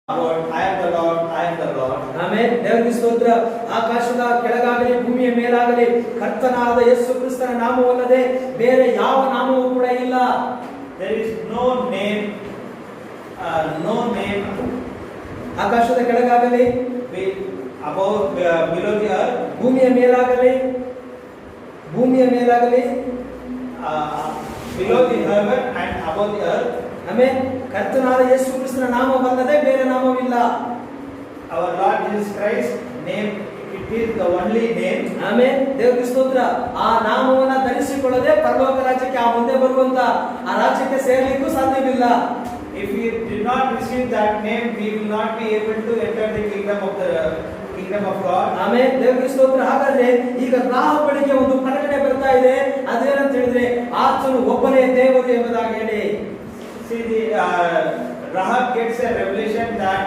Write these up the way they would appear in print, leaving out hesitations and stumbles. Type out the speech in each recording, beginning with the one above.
Lord, I am the Lord, I am the Lord. Amen. ದೇವರಿಗೆ ಸ್ತೋತ್ರ. ಆಕಾಶದ ಕೆಳಗಾಗಲಿ ಭೂಮಿಯ ಮೇಲಾಗಲಿ ಕರ್ತನಾದ ಯೇಸು ಕ್ರಿಸ್ತನ ನಾಮವಲ್ಲದೆ ಬೇರೆ ಯಾವ ನಾಮವೂ ಕೂಡ ಇಲ್ಲ. There is no name. ಆಕಾಶದ ಕೆಳಗಾಗಲಿ above below the earth. ಭೂಮಿಯ ಮೇಲಾಗಲಿ below the heaven and above the earth. Amen. ಕರ್ತನಾದ ಯೇಸು ಕ್ರಿಸ್ತನ ನಾಮವಲ್ಲದೆ ಬೇರೆ ನಾಮವಿಲ್ಲ. Our Lord Jesus Christ name, it is the only name. Amen. ದೇವರಿಗೆ ಸ್ತೋತ್ರ. ಆ ನಾಮವನ್ನ ಧರಿಸಿಕೊಳ್ಳದೆ ಪರಲೋಕ ರಾಜ್ಯಕ್ಕೆ ಆ ಮುಂದೆ ಬರುವಂತ ಆ ರಾಜ್ಯಕ್ಕೆ ಸೇರಲಿಕ್ಕೂ ಸಾಧ್ಯವಿಲ್ಲ. If we did not receive that name, we will not be able to enter the kingdom of God. Amen. ದೇವರಿಗೆ ಸ್ತೋತ್ರ. ಹಾಗಾದ್ರೆ ಈಗ ರಾಹಬಳಿಗೆ ಒಂದು ಪ್ರಕಟಣೆ ಬರ್ತಾ ಇದೆ. ಅದೇನಂತ ಹೇಳಿದ್ರೆ ಆತನು ಒಬ್ಬನೇ ದೇವರು ಎಂಬುದಾಗಿ ಹೇಳಿ. See, the Rahab gets a revelation that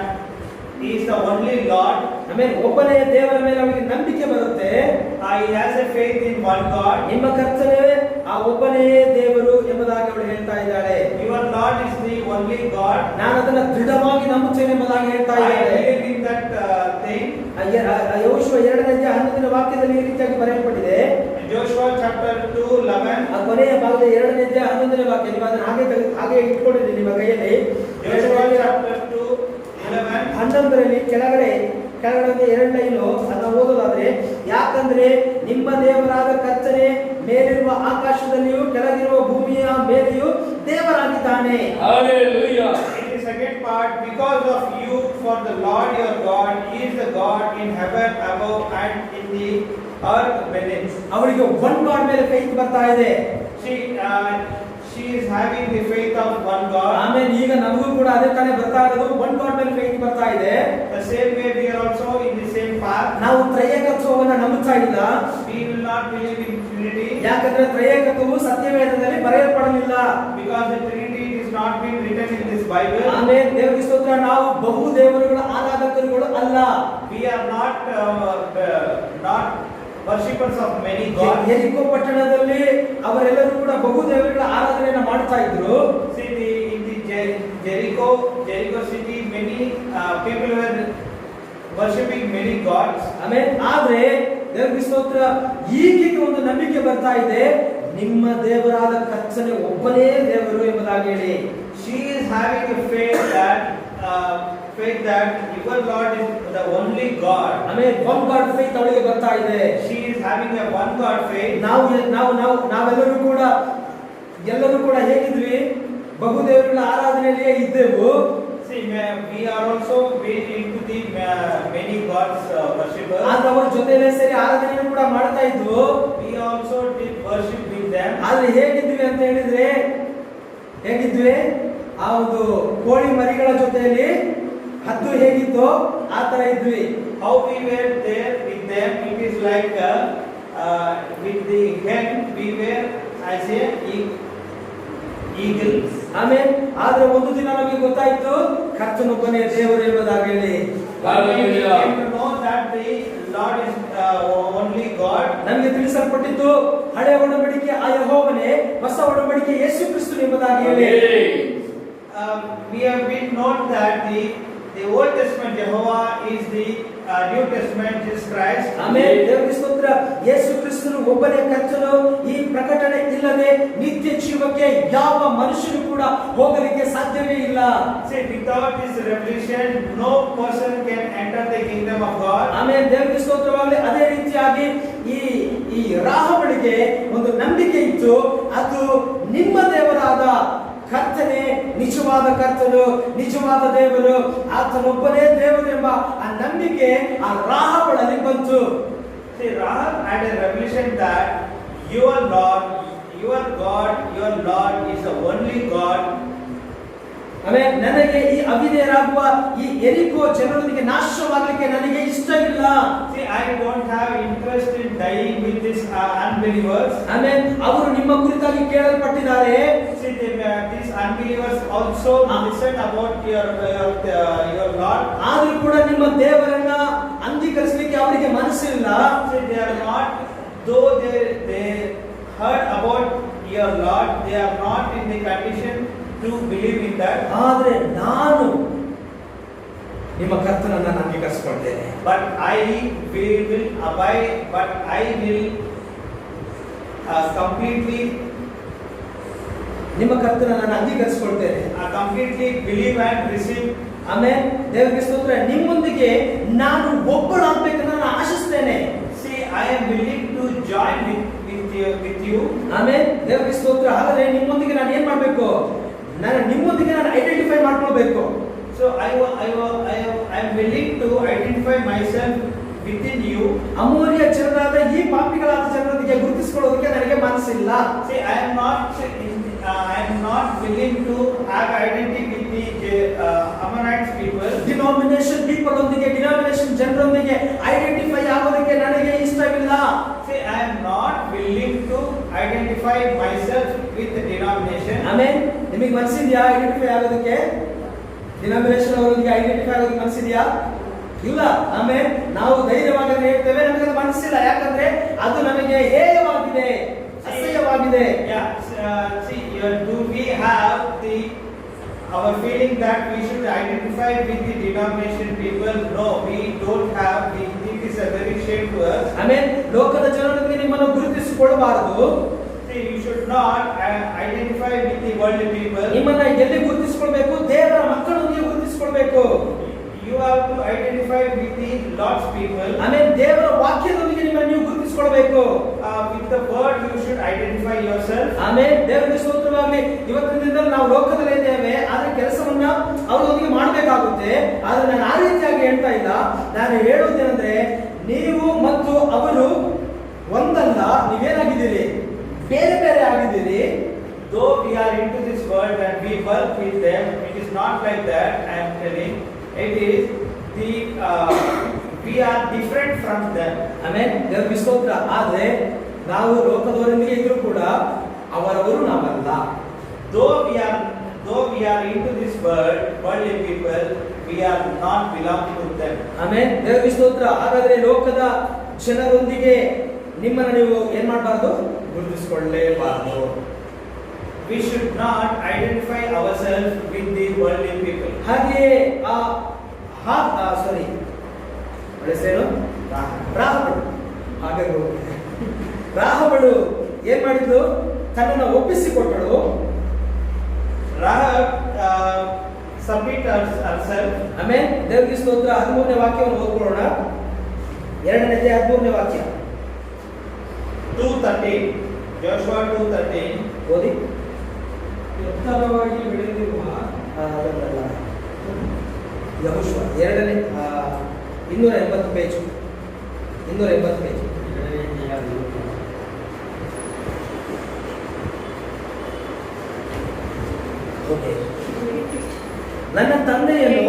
he is the only Lord. Amen. ಒಬ್ಬನೇ ದೇವರ ಮೇಲೆ ಅವನಿಗೆ ನಂಬಿಕೆ ಬರುತ್ತೆ. He has a faith in one God. ನಿಮ್ಮ ಕರ್ತನೇ ಆ ಒಬ್ಬನೇ ದೇವರು ಎಂಬುದಾಗಿ ಅವಳು ಹೇಳ್ತಾ ಇದ್ದಾಳೆ. Your Lord is the only God. ನಾನು ಅದನ್ನ ದೃಢವಾಗಿ ನಂಬುತ್ತೇನೆ ಎಂಬುದಾಗಿ ಹೇಳ್ತಾ I ಇದ್ದಾಳೆ. believe in that thing. ಯೆಹೋಶುವ 2ನೇ ವಾಕ್ಯದಲ್ಲಿ ಈ ರೀತಿಯಾಗಿ ಬರೆಯಲ್ಪಟ್ಟಿದೆ. Joshua chapter 2:11. ಆ ಕೊನೆಯ ಭಾಗದ 2ನೇ ವಾಕ್ಯ ನೀವು ಅದನ್ನ ಹಾಗೆ ಇಟ್ಕೊಂಡಿರಿ ನಿಮ್ಮ ಕೈಯಲ್ಲಿ. Joshua chapter 2:11. 11ರಲ್ಲಿ ಕೆಳಗಡೆ 2 ಲೈನು ಅದನ್ನ ಓದೋದಾದ್ರೆ, ಯಾಕಂದ್ರೆ ನಿಮ್ಮ ದೇವರಾದ ಕರ್ತನೇ ಮೇಲಿರುವ ಆಕಾಶದಲ್ಲಿಯೂ ಕೆಳಗಿರುವ ಭೂಮಿಯ ಮೇಲೆಯೂ ದೇವರಾಗಿದ್ದಾನೆ. Hallelujah. In the second part, because of you, for the Lord your God is the God in heaven above and in the earth beneath. ಅವರಿಗೆ ಒನ್ ಗಾಡ್ ಮೇಲೆ ಫೇತ್ ಬರ್ತಾ ಇದೆ. She is having the faith of one God. ಆಮೇಲೆ ಈಗ ನಮಗೂ ಕೂಡ ಅದೇ ತಾನೇ ಬರ್ತಾ ಇರೋದು, ಒನ್ ಗಾಡ್ ಮೇಲೆ ಫೇತ್ ಬರ್ತಾ ಇದೆ. The same way we are also in the same path. ನಾವು ತ್ರೈಯಕತ್ವವನ್ನ ನಂಬುತ್ತಾ ಇಲ್ಲ. We will not believe in Trinity. ಯಾಕಂದ್ರೆ ತ್ರೈಯಕತ್ವವು ಸತ್ಯವೇದದಲ್ಲಿ ಬರೆಯಲ್ಪಡಲಿಲ್ಲ. Because the Trinity is not been written in this Bible. ಆಮೇಲೆ ದೇವರಿಗೆ ಸ್ತೋತ್ರ. ನಾವು ಬಹು ದೇವರುಗಳ ಆರಾಧಕರುಗಳು ಅಲ್ಲ. We are not worshippers of many gods. ಯೆರಿಕೋ ಪಟ್ಟಣದಲ್ಲಿ ಅವರೆಲ್ಲರೂ ಕೂಡ ಬಹು ದೇವರುಗಳ ಆರಾಧನೆಯನ್ನು ಮಾಡ್ತಾ ಇದ್ರು. See, in the Jericho city, many people were worshipping many gods. ಆಮೇಲೆ ಆದ್ರೆ ದೇವರಿಗೆ ಸ್ತೋತ್ರ, ಈಗೀಗ ಒಂದು ನಂಬಿಕೆ ಬರ್ತಾ ಇದೆ, ನಿಮ್ಮ ದೇವರಾದ ಕರ್ತನೇ ಒಬ್ಬನೇ ದೇವರು ಎಂಬುದಾಗಿ ಹೇಳಿ. She is having a faith that your Lord is the only God. ಆಮೇಲೆ ಒನ್ ಗಾಡ್ ಫೇತ್ ಅವಳಿಗೆ ಬರ್ತಾ ಇದೆ. She is having a one God faith. ನಾವೆಲ್ಲರೂ ಕೂಡ ಹೇಗಿದ್ವಿ? ಬಹು ದೇವರುಗಳ ಆರಾಧನೆಯಲ್ಲಿಯೇ ಇದ್ದೆವು. See, we are also into the many gods worshippers. ಆದ್ರೆ ಅವರ ಜೊತೆಲೇ ಸೇರಿ ಆರಾಧನೆಯನ್ನು ಕೂಡ ಮಾಡ್ತಾ ಇದ್ವು. We also did worship with them. ಆದ್ರೆ ಹೇಗಿದ್ವಿ ಅಂತ ಹೇಳಿದ್ರೆ, ಆ ಒಂದು ಕೋಳಿ ಮರಿಗಳ ಜೊತೆಯಲ್ಲಿ ಹದ್ದು ಹೇಗಿತ್ತೋ ಆ ತರ ಇದ್ವಿ. How we were there with them, it is like with the hen we were as a eagle. ಆಮೇಲೆ ಆದ್ರೆ ಒಂದು ದಿನ ನಮಗೆ ಗೊತ್ತಾಯ್ತು, ಕರ್ತನೊಬ್ಬನೇ ದೇವರು ಎಂಬುದಾಗಿ ಹೇಳಿ. We came to know that the Lord is only God. ನಮಗೆ ತಿಳಿಸಲ್ಪಟ್ಟಿದ್ದು ಹಳೆಯ ಒಡಂಬಡಿಕೆ ಆ ಯೆಹೋವನೇ, ಹೊಸ ಒಡಂಬಡಿಕೆ ಯೇಸು ಕ್ರಿಸ್ತನು ಎಂಬುದಾಗಿ ಹೇಳಿ. We have been known that the Old Testament Jehovah is the New Testament Jesus Christ. Amen. ದೇವರಿಗೆ ಸ್ತೋತ್ರ. ಯೇಸು ಕ್ರಿಸ್ತನು ಒಬ್ಬನೇ ಕರ್ತನು. ಈ ಪ್ರಕಟಣೆ ಇಲ್ಲದೆ ನಿತ್ಯ ಜೀವಕ್ಕೆ ಯಾವ ಮನುಷ್ಯನು ಕೂಡ ಹೋಗಲಿಕ್ಕೆ ಸಾಧ್ಯವೇ ಇಲ್ಲ. See, without this revelation, no person can enter the kingdom of God. Amen. ದೇವರಿಗೆ ಸ್ತೋತ್ರವಾಗಲಿ. ಅದೇ ರೀತಿಯಾಗಿ ಈ ರಾಹಬಳಿಗೆ ಒಂದು ನಂಬಿಕೆ ಇತ್ತು, ಅದು ನಿಮ್ಮ ದೇವರಾದ ಕರ್ತನೇ ನಿಜವಾದ ಕರ್ತನು, ನಿಜವಾದ ದೇವರು, ಆತನೊಬ್ಬನೇ ದೇವರು ಎಂಬ ಆ ನಂಬಿಕೆ ಆ ರಾಹಬಳಲ್ಲಿ ಬಂತು. See, Rahab had a revelation that your Lord, your God, your Lord is the only God. ಆಮೇಲೆ ನನಗೆ ಈ ಅವಿಧೇಯರಾಗುವ ಈ ಯೆರಿಕೋ ಜನರೊಂದಿಗೆ ನಾಶವಾಗಲಿಕ್ಕೆ ನನಗೆ ಇಷ್ಟ ಇಲ್ಲ. See, I don't have interest in dying with these unbelievers. ಆಮೇಲೆ ಅವರು ನಿಮ್ಮ ಕುರಿತಾಗಿ ಕೇಳಲ್ಪಟ್ಟಿದ್ದಾರೆ. See, these unbelievers also listen about your Lord. ಆದರೂ ಕೂಡ ನಿಮ್ಮ ದೇವರನ್ನ ಅಂಗೀಕರಿಸಲಿಕ್ಕೆ ಅವರಿಗೆ ಮನಸ್ಸಿಲ್ಲ. See, they are not, though they heard about your Lord, they are not in the condition to believe in that. ಆದರೆ ನಾನು ನಿಮ್ಮ ಕರ್ತನನ್ನ ನಾನು ಅಂಗೀಕರಿಸಿಕೊಳ್ತೇನೆ. But I will abide, but I will completely ನಿಮ್ಮ ಕರ್ತನನ್ನ ನಾನು ಅಂಗೀಕರಿಸಿಕೊಳ್ತೇನೆ. completely believe and receive. Amen. ದೇವರಿಗೆ ಸ್ತೋತ್ರ. ನಿಮ್ಮೊಂದಿಗೆ ನಾನು ಒಬ್ಬಳಾಗಬೇಕನ್ನ ನಾನು ಆಶಿಸ್ತೇನೆ. See, I am willing to join with you. Amen. ದೇವರಿಗೆ ಸ್ತೋತ್ರ. ಹಾಗಾದ್ರೆ ನಿಮ್ಮೊಂದಿಗೆ ನಾನು ಏನ್ ಮಾಡಬೇಕು? ನಿಮ್ಮೊಂದಿಗೆ ನಾನು ಐಡೆಂಟಿಫೈ ಮಾಡ್ಕೊಳ್ಬೇಕು. So I am willing to identify myself within you. ಅಮೂಲ್ಯ ಜನರಾದ ಈ ಪಾಪಿಗಳಾದ ಜನರೊಂದಿಗೆ ಗುರುತಿಸಿಕೊಳ್ಳೋದಕ್ಕೆ ನನಗೆ ಮನಸ್ಸಿಲ್ಲ. See, I am not willing to have identity with the Ammonites people. Denomination people ಒಂದಿಗೆ, ಡಿನಾಮಿನೇಷನ್ ಜನರೊಂದಿಗೆ ಐಡೆಂಟಿಫೈ ಆಗೋದಕ್ಕೆ ನನಗೆ ಇಷ್ಟವಿಲ್ಲ. See, I am not willing to identify myself with the denomination. Amen. ನಿಮಗೆ ಮನಸ್ಸಿದೆಯಾ ಐಡೆಂಟಿಫೈ ಆಗೋದಕ್ಕೆ? ಡಿನಾಮಿನೇಷನ್ ಅವರೊಂದಿಗೆ ಐಡೆಂಟಿಫೈ ಆಗೋದಕ್ಕೆ ಮನಸ್ಸಿದೆಯಾ? ಇಲ್ಲ. ಆಮೆನ್. ನಾವು ಧೈರ್ಯವಾಗಿ ಹೇಳ್ತೇವೆ, ನಮಗೆ ಅದು ಮನಸ್ಸಿಲ್ಲ. ಯಾಕಂದ್ರೆ ಅದು ನಮಗೆ ಹೇಯವಾಗಿದೆ, ಅಸಹ್ಯವಾಗಿದೆ. See, do we have our feeling that we should identify with the denomination people? No, we don't have. It is a very shame to us. Amen. ಲೋಕದ ಜನರೊಂದಿಗೆ ನಿಮ್ಮನ್ನು ಗುರುತಿಸಿಕೊಳ್ಳಬಾರದು. See, you should not identify with the worldly people. ನಿಮ್ಮನ್ನ ಎಲ್ಲಿ ಗುರುತಿಸಿಕೊಳ್ಳಬೇಕು? ದೇವರ ಮಕ್ಕಳೊಂದಿಗೆ ಗುರುತಿಸಿಕೊಳ್ಳಬೇಕು. You have to identify with the Lord's people. Amen. ದೇವರ ವಾಕ್ಯದೊಂದಿಗೆ ನಿಮ್ಮನ್ನು ನೀವು ಗುರುತಿಸಿಕೊಳ್ಳಬೇಕು. With the word you should identify yourself. Amen. ದೇವರಿಗೆ ಸ್ತೋತ್ರವಾಗಲಿ. ಇವತ್ತಿನಿಂದ ನಾವು ಲೋಕದಲ್ಲಿ ಇದ್ದೇವೆ, ಆದ್ರೆ ಕೆಲಸವನ್ನ ಅವರೊಂದಿಗೆ ಮಾಡಬೇಕಾಗುತ್ತೆ. ಆದ್ರೆ ನಾನು ಆ ರೀತಿಯಾಗಿ ಹೇಳ್ತಾ ಇಲ್ಲ. ನಾನು ಹೇಳೋದೇನೆಂದ್ರೆ, ನೀವು ಮತ್ತು ಅವರು ಒಂದಲ್ಲ, ನೀವೇನಾಗಿದ್ದೀರಿ? ಬೇರೆ ಬೇರೆ ಆಗಿದ್ದೀರಿ. Though we are into this world and we work with them, it is not like that. I am telling. It is we are different from them. Amen. ದೇವರಿಗೆ ಸ್ತೋತ್ರ. ಆದ್ರೆ ನಾವು ಲೋಕದವರೊಂದಿಗೆ ಇದ್ರೂ ಕೂಡ ಅವರವರು ನಾವಲ್ಲ. Though we are into this world, worldly people, we are not belong to them. Amen. ದೇವರಿಗೆ ಸ್ತೋತ್ರ. ಹಾಗಾದ್ರೆ ಲೋಕದ ಜನರೊಂದಿಗೆ ನಿಮ್ಮನ್ನು ನೀವು ಏನ್ ಮಾಡಬಾರ್ದು? ಗುರುತಿಸಿಕೊಳ್ಳಲೇಬಾರದು. We should not identify ourselves with the worldly people. ಹಾಗೆ ರಾಹಬಳು ರಾಹಬಳು ಏನ್ ಮಾಡಿದ್ಲು? ತನ್ನನ್ನು ಒಪ್ಪಿಸಿಕೊಟ್ಟಳು. Rahab submit herself. ಆಮೆನ್. ದೇವರಿಗೆ ಸ್ತೋತ್ರ. 13ನೇ ವಾಕ್ಯವನ್ನು ಓದ್ಕೊಳ್ಳೋಣ. 2ನೇ ಅಧ್ಯಾಯ 13ನೇ ವಾಕ್ಯ. 2:13. Joshua 2:13. ಓದಿ. ಎತ್ತರವಾಗಿ ಬೆಳೆದಿರುವ ಯೆಹೋಶುವ 2ನೇ 280 ಪೇಜ್. 280 ಪೇಜ್. ಓಕೆ. ನನ್ನ ತಂದೆಯನ್ನು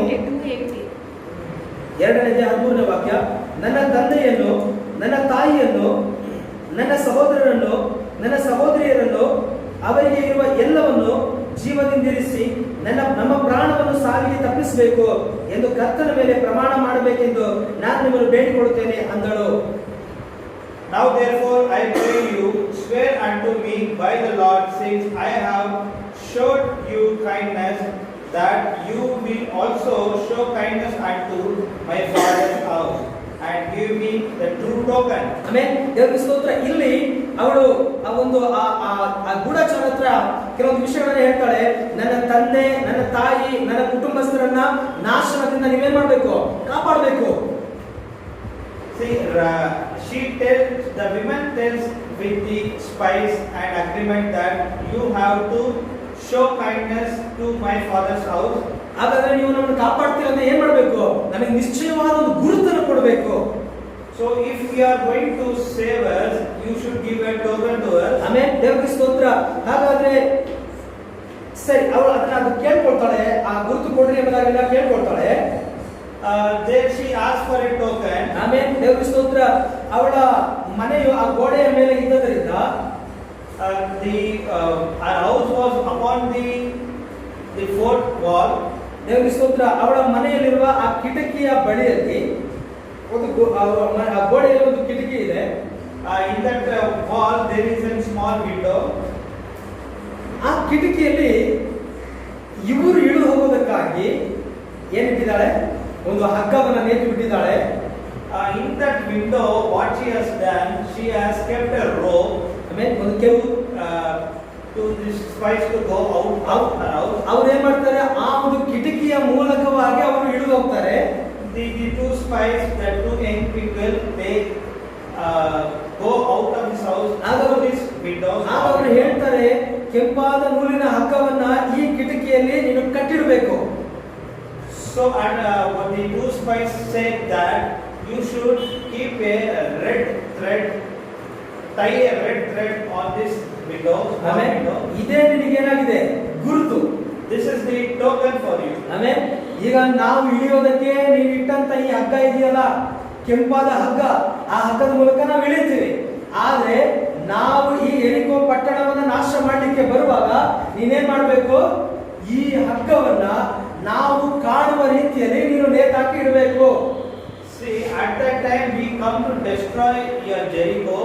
2ನೇ 13ನೇ ವಾಕ್ಯ. ನನ್ನ ತಂದೆಯನ್ನು, ನನ್ನ ತಾಯಿಯನ್ನು, ನನ್ನ ಸಹೋದರರನ್ನು, ನನ್ನ ಸಹೋದರಿಯರನ್ನು, ಅವರಿಗೆ ಇರುವ ಎಲ್ಲವನ್ನು ಜೀವದಿಂದಿರಿಸಿ ನಮ್ಮ ಪ್ರಾಣವನ್ನು ಸಾವಿಗೆ ತಪ್ಪಿಸಬೇಕು ಎಂದು ಕರ್ತನ ಮೇಲೆ ಪ್ರಮಾಣ ಮಾಡಬೇಕೆಂದು ನಾನು ನಿಮ್ಮನ್ನು ಬೇಡಿಕೊಳ್ಳುತ್ತೇನೆ ಅಂದಳು. Now therefore I pray you, swear unto me by the Lord, since I have showed you kindness, that you will also show kindness unto my father's house, and give me the true token. Amen. ದೇವರಿಗೆ ಸ್ತೋತ್ರ. ಇಲ್ಲಿ ಅವಳು ಆ ಗೂಢಚಾರ ಹತ್ರ ಕೆಲವೊಂದು ವಿಷಯಗಳನ್ನ ಹೇಳ್ತಾಳೆ. ನನ್ನ ತಂದೆ, ನನ್ನ ತಾಯಿ, ನನ್ನ ಕುಟುಂಬಸ್ಥರನ್ನ ನಾಶನದಿಂದ ನೀವೇನ್ ಮಾಡ್ಬೇಕು? ಕಾಪಾಡಬೇಕು. See, the woman tells with the spies and agreement that you have to show kindness to my father's house. ಹಾಗಾದ್ರೆ ನೀವು ನಮ್ಮನ್ನು ಕಾಪಾಡ್ತೀರ ಅಂತ ಏನ್ ಮಾಡಬೇಕು? ನಮಗೆ ನಿಶ್ಚಯವಾದ ಒಂದು ಗುರುತನ್ನು ಕೊಡಬೇಕು. So if we are going to save us, you should give a token to us. Amen. ದೇವರಿಗೆ ಸ್ತೋತ್ರ. ಹಾಗಾದ್ರೆ ಸರಿ, ಅವಳು ಅದನ್ನ ಕೇಳ್ಕೊಳ್ತಾಳೆ. ಆ ಗುರುತು ಕೊಡ್ರಿ ಎಂಬುದಾಗೆಲ್ಲ ಕೇಳ್ಕೊಳ್ತಾಳೆ. There she asked for a token. Amen. ದೇವರಿಗೆ ಸ್ತೋತ್ರ. ಅವಳ ಮನೆಯು ಆ ಗೋಡೆಯ ಮೇಲೆ ಇದ್ದದರಿಂದ her house was upon the fourth wall. ದೇವರಿಗೆ ಸ್ತೋತ್ರ. ಅವಳ ಮನೆಯಲ್ಲಿರುವ ಆ ಕಿಟಕಿಯ ಬಳಿಯಲ್ಲಿ ಆ ಗೋಡೆಯಲ್ಲಿ ಒಂದು ಕಿಟಕಿ ಇದೆ. In that wall there is a small window. ಆ ಕಿಟಕಿಯಲ್ಲಿ ಇವರು ಇಳಿದು ಹೋಗೋದಕ್ಕಾಗಿ ಏನಿಟ್ಟಿದ್ದಾಳೆ? ಒಂದು ಹಗ್ಗವನ್ನ ನೇತು ಬಿಟ್ಟಿದ್ದಾಳೆ. In that window, what she has done, she has kept a rope. ಆಮೇಲೆ ಒಂದು ಕೆಂಪು to this spies to go out her house. ಅವ್ರು ಏನ್ ಮಾಡ್ತಾರೆ, ಆ ಒಂದು ಕಿಟಕಿಯ ಮೂಲಕವಾಗಿ ಅವರು ಇಳಿದು ಹೋಗ್ತಾರೆ. The two spies, the two young people, they go out of this house through this window. ಆಗ ಅವರು ಹೇಳ್ತಾರೆ, ಕೆಂಪಾದ ನೂಲಿನ ಹಗ್ಗವನ್ನ ಈ ಕಿಟಕಿಯಲ್ಲಿ ನೀನು ಕಟ್ಟಿಡಬೇಕು. So and what the two spies said that you should keep a red thread, tie a red thread on this window. ಇದೇ ನಿನಗೇನಾಗಿದೆ, ಗುರುತು. This is the token for you. ಆಮೇಲೆ ಈಗ ನಾವು ಇಳಿಯೋದಕ್ಕೆ ನೀವು ಇಟ್ಟಂತ ಈ ಹಗ್ಗ ಇದೆಯಲ್ಲ, ಕೆಂಪಾದ ಹಗ್ಗ, ಆ ಹಗ್ಗದ ಮೂಲಕ ನಾವು ಇಳಿತೀವಿ. ಆದ್ರೆ ನಾವು ಈ ಎರಿಕೋ ಪಟ್ಟಣವನ್ನ ನಾಶ ಮಾಡಲಿಕ್ಕೆ ಬರುವಾಗ ನೀನೇನ್ ಮಾಡ್ಬೇಕು, ಈ ಹಗ್ಗವನ್ನ ನಾವು ಕಾಣುವ ರೀತಿಯಲ್ಲಿ ನೀನು ನೇತಾಕಿ ಇಡಬೇಕು. See, at that time we come to destroy your Jericho.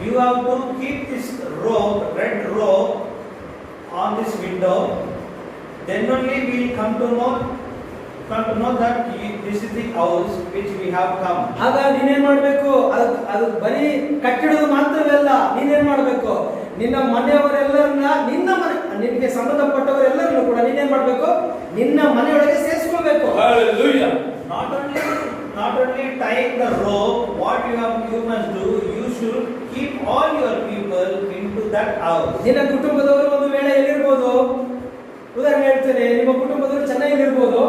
You have to keep this rope, red rope, on this window. Then only we will come to know that this is the house which we have come. ಆಗ ನೀನೇನ್ ಮಾಡ್ಬೇಕು, ಅದು ಬರೀ ಕಟ್ಟಿಡೋದು ಮಾತ್ರವಲ್ಲ, ನೀನೇನ್ ಮಾಡ್ಬೇಕು, ನಿನ್ನ ಮನೆಯವರೆಲ್ಲರನ್ನ, ನಿನಗೆ ಸಂಬಂಧಪಟ್ಟವರೆಲ್ಲರನ್ನು ಕೂಡ ನೀನೇನ್ ಮಾಡ್ಬೇಕು, ನಿನ್ನ ಮನೆಯೊಳಗೆ ಸೇರಿಸ್ಕೊಳ್ಬೇಕು. Hallelujah. Not only tying the rope, what you must do, you should keep all your people into that house. ನಿನ್ನ ಕುಟುಂಬದವರು ಒಂದು ವೇಳೆ ಎಲ್ಲಿರ್ಬೋದು, ಉದಾಹರಣೆ ಹೇಳ್ತೇನೆ, ನಿಮ್ಮ ಕುಟುಂಬದವರು ಚೆನ್ನೈಲಿರ್ಬೋದು.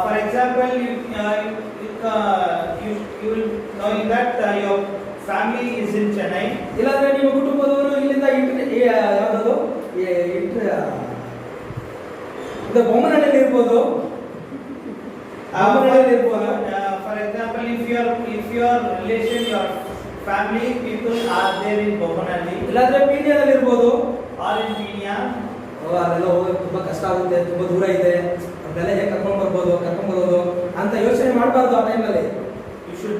For example, you will know that your family is in Chennai. ಇಲ್ಲಾಂದ್ರೆ ನಿಮ್ಮ ಕುಟುಂಬದವರು ಇಲ್ಲಿಂದ ಯಾವ್ದು ಬೊಮ್ಮನಹಳ್ಳಿ ಇರ್ಬೋದು. For example, if your relation, your family people are there in Bommanalli, ಇಲ್ಲಾಂದ್ರೆ ಪೀಣ್ಯದಲ್ಲಿ ಇರ್ಬೋದು, or in Pinya, ಅಲ್ಲೆಲ್ಲ ಹೋಗೋಕೆ ತುಂಬಾ ಕಷ್ಟ ಆಗುತ್ತೆ, ತುಂಬಾ ದೂರ ಇದೆ, ಅದೆಲ್ಲ ಹೇಗೆ ಕರ್ಕೊಂಡು ಬರೋದು ಅಂತ ಯೋಚನೆ ಮಾಡಬಾರ್ದು. ಆ ಟೈಮಲ್ಲಿ you should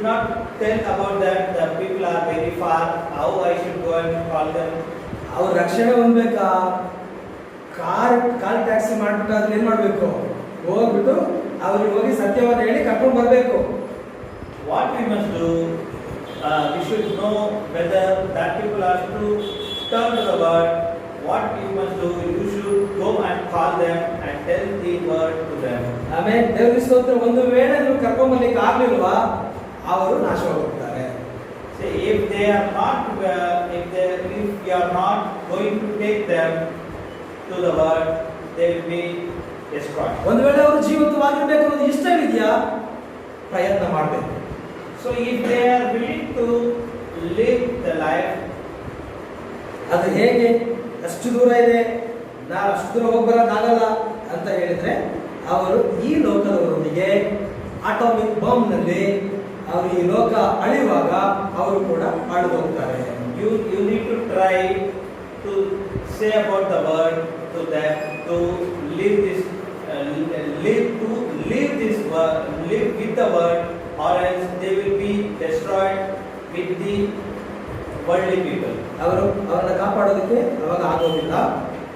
not tell about that the people are very far, how I should go and call them. ಅವ್ರ ರಕ್ಷಣೆ ಹೊಂದಬೇಕಾ, ಕಾರ್ ಟ್ಯಾಕ್ಸಿ ಮಾಡ್ಬಿಟ್ಟು ಏನ್ ಮಾಡ್ಬೇಕು, ಹೋಗ್ಬಿಟ್ಟು ಅವ್ರಿಗೆ ಹೋಗಿ ಸತ್ಯವನ್ನು ಹೇಳಿ ಕರ್ಕೊಂಡು ಬರಬೇಕು. What we must do, we should know whether that people are to turn to the word. What you must do, you should go and call them and tell the word to them. ಆಮೇಲೆ ದೇವರ ಸ್ತೋತ್ರ, ಒಂದು ವೇಳೆ ನೀವು ಕರ್ಕೊಂಡು ಬರ್ಲಿಕ್ಕೆ ಆಗ್ಲಿಲ್ವಾ, ಅವರು ನಾಶವಾಗುತ್ತಾರೆ. See, if you are not going to take them to the word, they will be destroyed. ಒಂದು ವೇಳೆ ಅವರು ಜೀವಂತವಾಗಿರ್ಬೇಕು ಅನ್ನೋದು ಇಷ್ಟವಿದೆಯಾ, ಪ್ರಯತ್ನ ಮಾಡಬೇಕು. So if they are willing to live the life, ಅದು ಹೇಗೆ, ಅಷ್ಟು ದೂರ ಇದೆ, ನಾವು ಅಷ್ಟು ದೂರ ಹೋಗ್ಬರೋಕ್ಕಾಗಲ್ಲ ಅಂತ ಹೇಳಿದ್ರೆ, ಅವರು ಈ ಲೋಕದವರೊಂದಿಗೆ ಅಟಾಮಿಕ್ ಬಾಂಬ್ನಲ್ಲಿ ಅವರು ಈ ಲೋಕ ಅಳಿಯುವಾಗ ಅವರು ಕೂಡ ಅಳಿದು ಹೋಗ್ತಾರೆ. You need to try to say about the word to them, to live with the word, or else they will be destroyed with the worldly people. ಅವರನ್ನ ಕಾಪಾಡೋದಕ್ಕೆ ಅವಾಗ ಆಗೋದಿಲ್ಲ.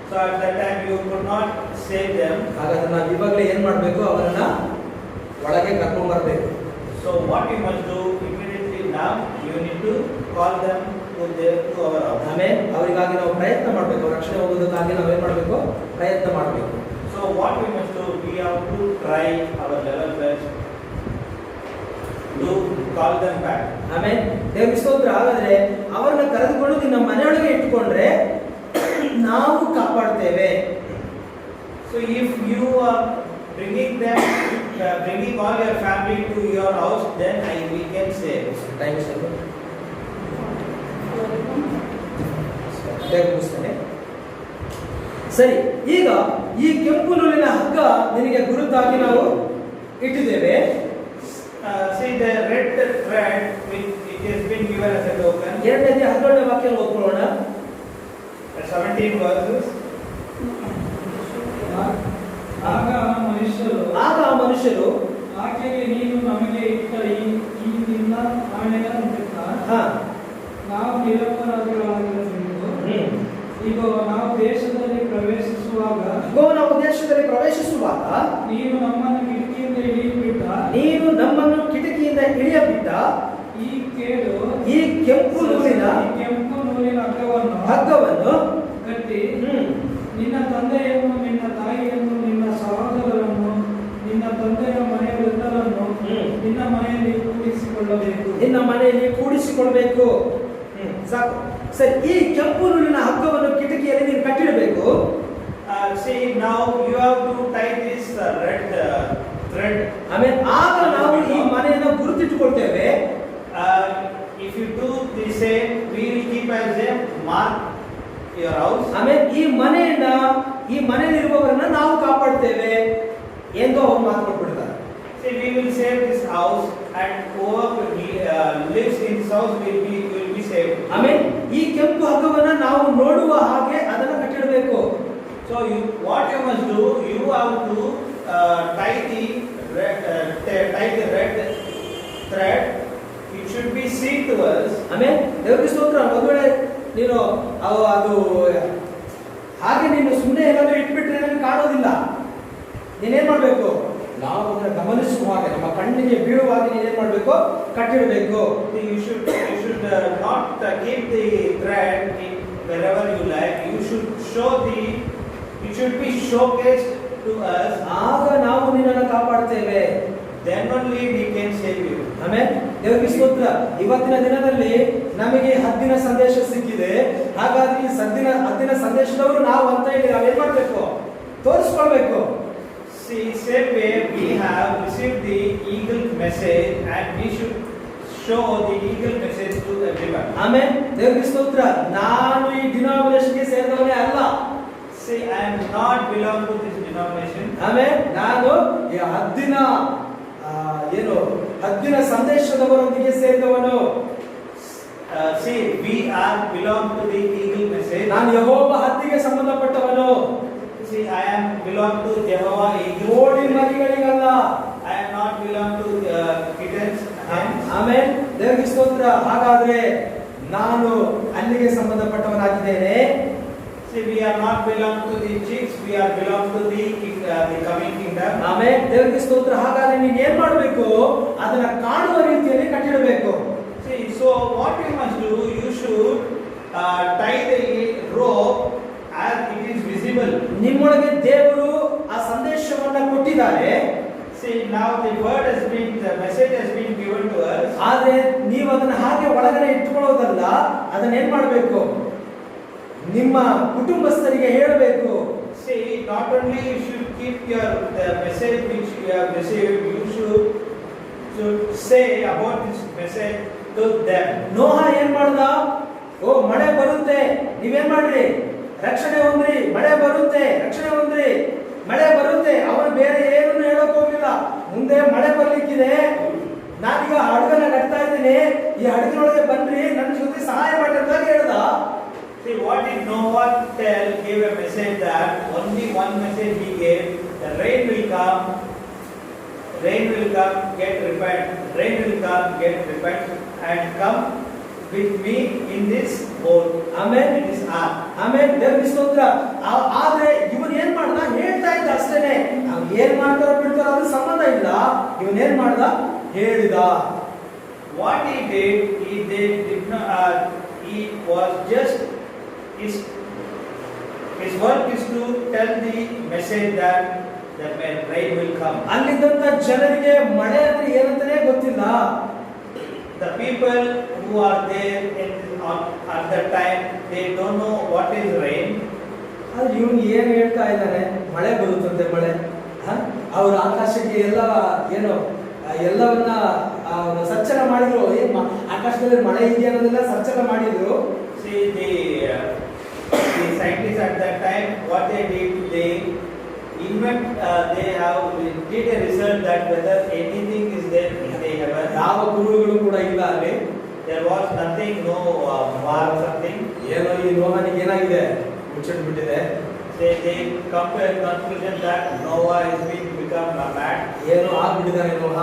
So at that time you could not save them. ಹಾಗಾದ್ರೆ ನಾವು ಇವಾಗಲೇ ಏನ್ ಮಾಡ್ಬೇಕು, ಅವರನ್ನ ಒಳಗೆ ಕರ್ಕೊಂಡ್ ಬರ್ಬೇಕು. So what you must do immediately now, you need to call them to our house. ಆಮೇಲೆ ಅವರಿಗಾಗಿ ನಾವು ಪ್ರಯತ್ನ ಮಾಡಬೇಕು, ರಕ್ಷಣೆ ಹೋಗೋದಕ್ಕಾಗಿ ನಾವು ಏನ್ ಮಾಡಬೇಕು, ಪ್ರಯತ್ನ ಮಾಡಬೇಕು. So what we must do, we have to try our level best to call them back. ಆಮೇಲೆ ದೇವರ ಸ್ತೋತ್ರ. ಹಾಗಾದ್ರೆ ಅವರನ್ನ ಕರೆದುಕೊಂಡು ನಿನ್ನ ಮನೆಯೊಳಗೆ ಇಟ್ಟುಕೊಂಡ್ರೆ ನಾವು ಕಾಪಾಡ್ತೇವೆ. So if you are bringing all your family to your house, then we can save. Time ಸರಿ. ಈಗ ಈ ಕೆಂಪು ನೂಲಿನ ಹಗ್ಗ ನಿನಗೆ ಗುರುತಾಗಿ ನಾವು ಇಟ್ಟಿದ್ದೇವೆ. See the red thread which it has been given as a token. ಎರಡನೇ 11ನೇ ವಾಕ್ಯ ಓದ್ಕೊಳ್ಳೋಣ. 17 verses. ಆಗ ಆ ಮನುಷ್ಯರು ಆಕೆಗೆ, ನೀನು ನಮಗೆ ಇಟ್ಟ ಈ ನಿನ್ನ ಆಣೆಯ ನಿಮಿತ್ತ ನಾವು ನಿರಪರಾಧಿಗಳಾಗಿರಬೇಕು. ಈಗ ನಾವು ದೇಶದಲ್ಲಿ ಪ್ರವೇಶಿಸುವಾಗ ನಾವು ದೇಶದಲ್ಲಿ ಪ್ರವೇಶಿಸುವಾಗ ನೀನು ನಮ್ಮನ್ನು ಕಿಟಕಿಯಿಂದ ಇಳಿಯಬಿಟ್ಟ ಇಳಿಯಬಿಟ್ಟ ಈ ಕೇಳು ಈ ಕೆಂಪು ನೂಲಿನ ಹಗ್ಗವನ್ನು ಕಟ್ಟಿ ನಿನ್ನ ತಂದೆಯನ್ನು, ನಿನ್ನ ತಾಯಿಯನ್ನು, ನಿನ್ನ ಸಹೋದರರನ್ನು, ನಿನ್ನ ತಂದೆಯ ಮನೆಯವರೆಲ್ಲರನ್ನು ನಿನ್ನ ಮನೆಯಲ್ಲಿ ಕೂಡಿಸಿಕೊಳ್ಳಬೇಕು. ಸಾಕು ಸರಿ. ಈ ಕೆಂಪು ನೂಲಿನ ಹಗ್ಗವನ್ನು ಕಿಟಕಿಯಲ್ಲಿ ನೀನು ಕಟ್ಟಿಡಬೇಕು. See, now you have to tie this red thread. ಆಮೇಲೆ ಆಗ ನಾವು ಈ ಮನೆಯನ್ನು ಗುರುತಿಟ್ಟುಕೊಳ್ತೇವೆ. If you do the same, we will keep as a mark your house. ಆಮೇಲೆ ಈ ಮನೆಯಲ್ಲಿರುವವರನ್ನ ನಾವು ಕಾಪಾಡ್ತೇವೆ ಎಂದು ಅವರು ಮಾತು ಕೊಟ್ಬಿಡ್ತಾರೆ. See, we will save this house, and whoever lives in this house will be saved. ಆಮೇಲೆ ಈ ಕೆಂಪು ಹಗ್ಗವನ್ನ ನಾವು ನೋಡುವ ಹಾಗೆ ಅದನ್ನು ಕಟ್ಟಿಡಬೇಕು. So what you must do, you have to tie the red thread. It should be seen to us. ಆಮೇಲೆ ದೇವರಿಗೆ ಸ್ತೋತ್ರ. ಒಂದು ವೇಳೆ ನೀನು ಅದು ಹಾಗೆ ನೀನು ಸುಮ್ಮನೆ ಎಲ್ಲಾದ್ರೂ ಇಟ್ಬಿಟ್ರೆ ನಮಗೆ ಕಾಣೋದಿಲ್ಲ. ನೀನೇನ್ ಮಾಡ್ಬೇಕು? ನಾವು ಅದನ್ನ ಗಮನಿಸುವಾಗ, ನಮ್ಮ ಕಣ್ಣಿಗೆ ಬೀಳುವಾಗ ನೀನೇನ್ ಮಾಡ್ಬೇಕು? ಕಟ್ಟಿಡಬೇಕು. You should not keep the thread in wherever you like. It should be showcased to us. ಆಗ ನಾವು ನಿನ್ನನ್ನು ಕಾಪಾಡ್ತೇವೆ. Then only we can save you. ಆಮೇಲೆ ದೇವರಿಗೆ ಸ್ತೋತ್ರ. ಇವತ್ತಿನ ದಿನದಲ್ಲಿ ನಮಗೆ ಹದ್ದಿನ ಸಂದೇಶ ಸಿಕ್ಕಿದೆ. ಹಾಗಾದ್ರೆ ಈ ಹದ್ದಿನ ಸಂದೇಶದವರು ನಾವು ಅಂತ ಹೇಳಿ ನಾವೇನ್ ಮಾಡ್ಬೇಕು? ತೋರಿಸ್ಕೊಳ್ಬೇಕು. See, same way we have received the eagle message, and we should show the eagle message to everyone. ಆಮೇಲೆ ದೇವರಿಗೆ ಸ್ತೋತ್ರ. ನಾನು ಈ ಡಿನಾಮಿನೇಷನ್ಗೆ ಸೇರಿದವನೇ ಅಲ್ಲ. See, I am not belong to this denomination. ಆಮೇಲೆ ನಾನು ಈ ಹದ್ದಿನ ಸಂದೇಶದವರೊಂದಿಗೆ ಸೇರಿದವನು. See, we are belong to the eagle message. ನಾನು ಯೆಹೋವ ಹದ್ದಿಗೆ ಸಂಬಂಧಪಟ್ಟವನು. See, I am belong to Jehovah eagle. Kodi ಮರಿಗಳಿಗಲ್ಲ. I am not belong to kittens. ಆಮೇಲೆ ದೇವರಿಗೆ ಸ್ತೋತ್ರ. ಹಾಗಾದ್ರೆ ನಾನು ಅಲ್ಲಿಗೆ ಸಂಬಂಧಪಟ್ಟವನಾಗಿದ್ದೇನೆ. See, we are not belong to the chicks. We are belong to the coming kingdom. ಆಮೇಲೆ ದೇವರಿಗೆ ಸ್ತೋತ್ರ. ಹಾಗಾದ್ರೆ ನೀನು ಏನ್ ಮಾಡಬೇಕು? ಅದನ್ನ ಕಾಣುವ ರೀತಿಯಲ್ಲಿ ಕಟ್ಟಿಡಬೇಕು. See, so what you must do, you should tie the rope as it is visible. ನಿಮ್ಮೊಳಗೆ ದೇವರು ಆ ಸಂದೇಶವನ್ನ ಕೊಟ್ಟಿದ್ದಾರೆ. See, now the message has been given to us. ಆದ್ರೆ ನೀವು ಅದನ್ನ ಹಾಗೆ ಒಳಗಡೆ ಇಟ್ಟುಕೊಳ್ಳೋದಲ್ಲ. ಅದನ್ನ ಏನ್ ಮಾಡಬೇಕು? ನಿಮ್ಮ ಕುಟುಂಬಸ್ಥರಿಗೆ ಹೇಳಬೇಕು. See, not only you should keep the message which you have received, you should say about this message to them. ನೋಹ ಏನ್ ಮಾಡ್ದ? ಮಳೆ ಬರುತ್ತೆ, ನೀವೇನ್ ಮಾಡ್ರಿ? ರಕ್ಷಣೆ ಹೊಂದ್ರಿ. ಮಳೆ ಬರುತ್ತೆ, ರಕ್ಷಣೆ ಹೊಂದ್ರಿ. ಮಳೆ ಬರುತ್ತೆ. ಅವನು ಬೇರೆ ಏನನ್ನು ಹೇಳಕ್ ಹೋಗಿಲ್ಲ. ಮುಂದೆ ಮಳೆ ಬರ್ಲಿಕ್ಕಿದೆ, ನಾನೀಗ ಹಡಗನ್ನ ಕಟ್ತಾ ಇದ್ದೀನಿ, ಈ ಹಡಗಿನೊಳಗೆ ಬನ್ರಿ, ನನ್ನ ಜೊತೆ ಸಹಾಯ ಮಾಡಿ ಅಂತ ಹೇಳ್ದ. See, what did Noah gave a message that only one message he gave: the rain will come, get repent, and come with me in this boat. ಆಮೇಲೆ in this ark. ಆಮೇಲೆ ದೇವರಿಗೆ ಸ್ತೋತ್ರ. ಆದ್ರೆ ಇವನ್ ಏನ್ ಮಾಡ್ದ? ಹೇಳ್ತಾ ಇದ್ದ ಅಷ್ಟೇನೆ. ನಾವು ಏನ್ ಮಾಡ್ತಾರೋ ಬಿಡ್ತಾರೋ ಅದು ಸಂಬಂಧ ಇಲ್ಲ. ಇವನ್ ಏನ್ ಮಾಡ್ದ? ಹೇಳಿದ. What he did not. He was just his work is to tell the message that rain will come. ಅಲ್ಲಿದ್ದಂತ ಜನರಿಗೆ ಮಳೆ ಅಂದ್ರೆ ಏನಂತಾನೆ ಗೊತ್ತಿಲ್ಲ. The people who are there at that time, they don't know what is rain. ಆದ್ರೆ ಇವನು ಏನ್ ಹೇಳ್ತಾ ಇದ್ದಾನೆ? ಮಳೆ ಬರುತ್ತಂತೆ. ಮಳೆ ಅವ್ರ ಆಕಾಶಕ್ಕೆ ಎಲ್ಲವನ್ನ ಸಚ್ಚರ ಮಾಡಿದ್ರು. ಆಕಾಶದಲ್ಲಿ ಮಳೆ ಇದೆಯಾ ಅನ್ನೋದೆಲ್ಲ ಸಚ್ಚರ ಮಾಡಿದ್ರು. See, the scientists at that time, what they did, they did a research that whether anything is there in the heaven. ಯಾವ ಗುರುಗಳು ಕೂಡ ಇಲ್ಲ ಅಲ್ಲಿ. There was nothing, no war or something. ಏನೋ ಈ ನೋಹನಿಗೆ ಏನಾಗಿದೆ? ಮುಚ್ಚಿಟ್ಬಿಟ್ಟಿದೆ. They come to a conclusion that Noah has become mad. ಏನೋ ಆಗ್ಬಿಟ್ಟಿದ್ದಾನೆ ನೋಹ.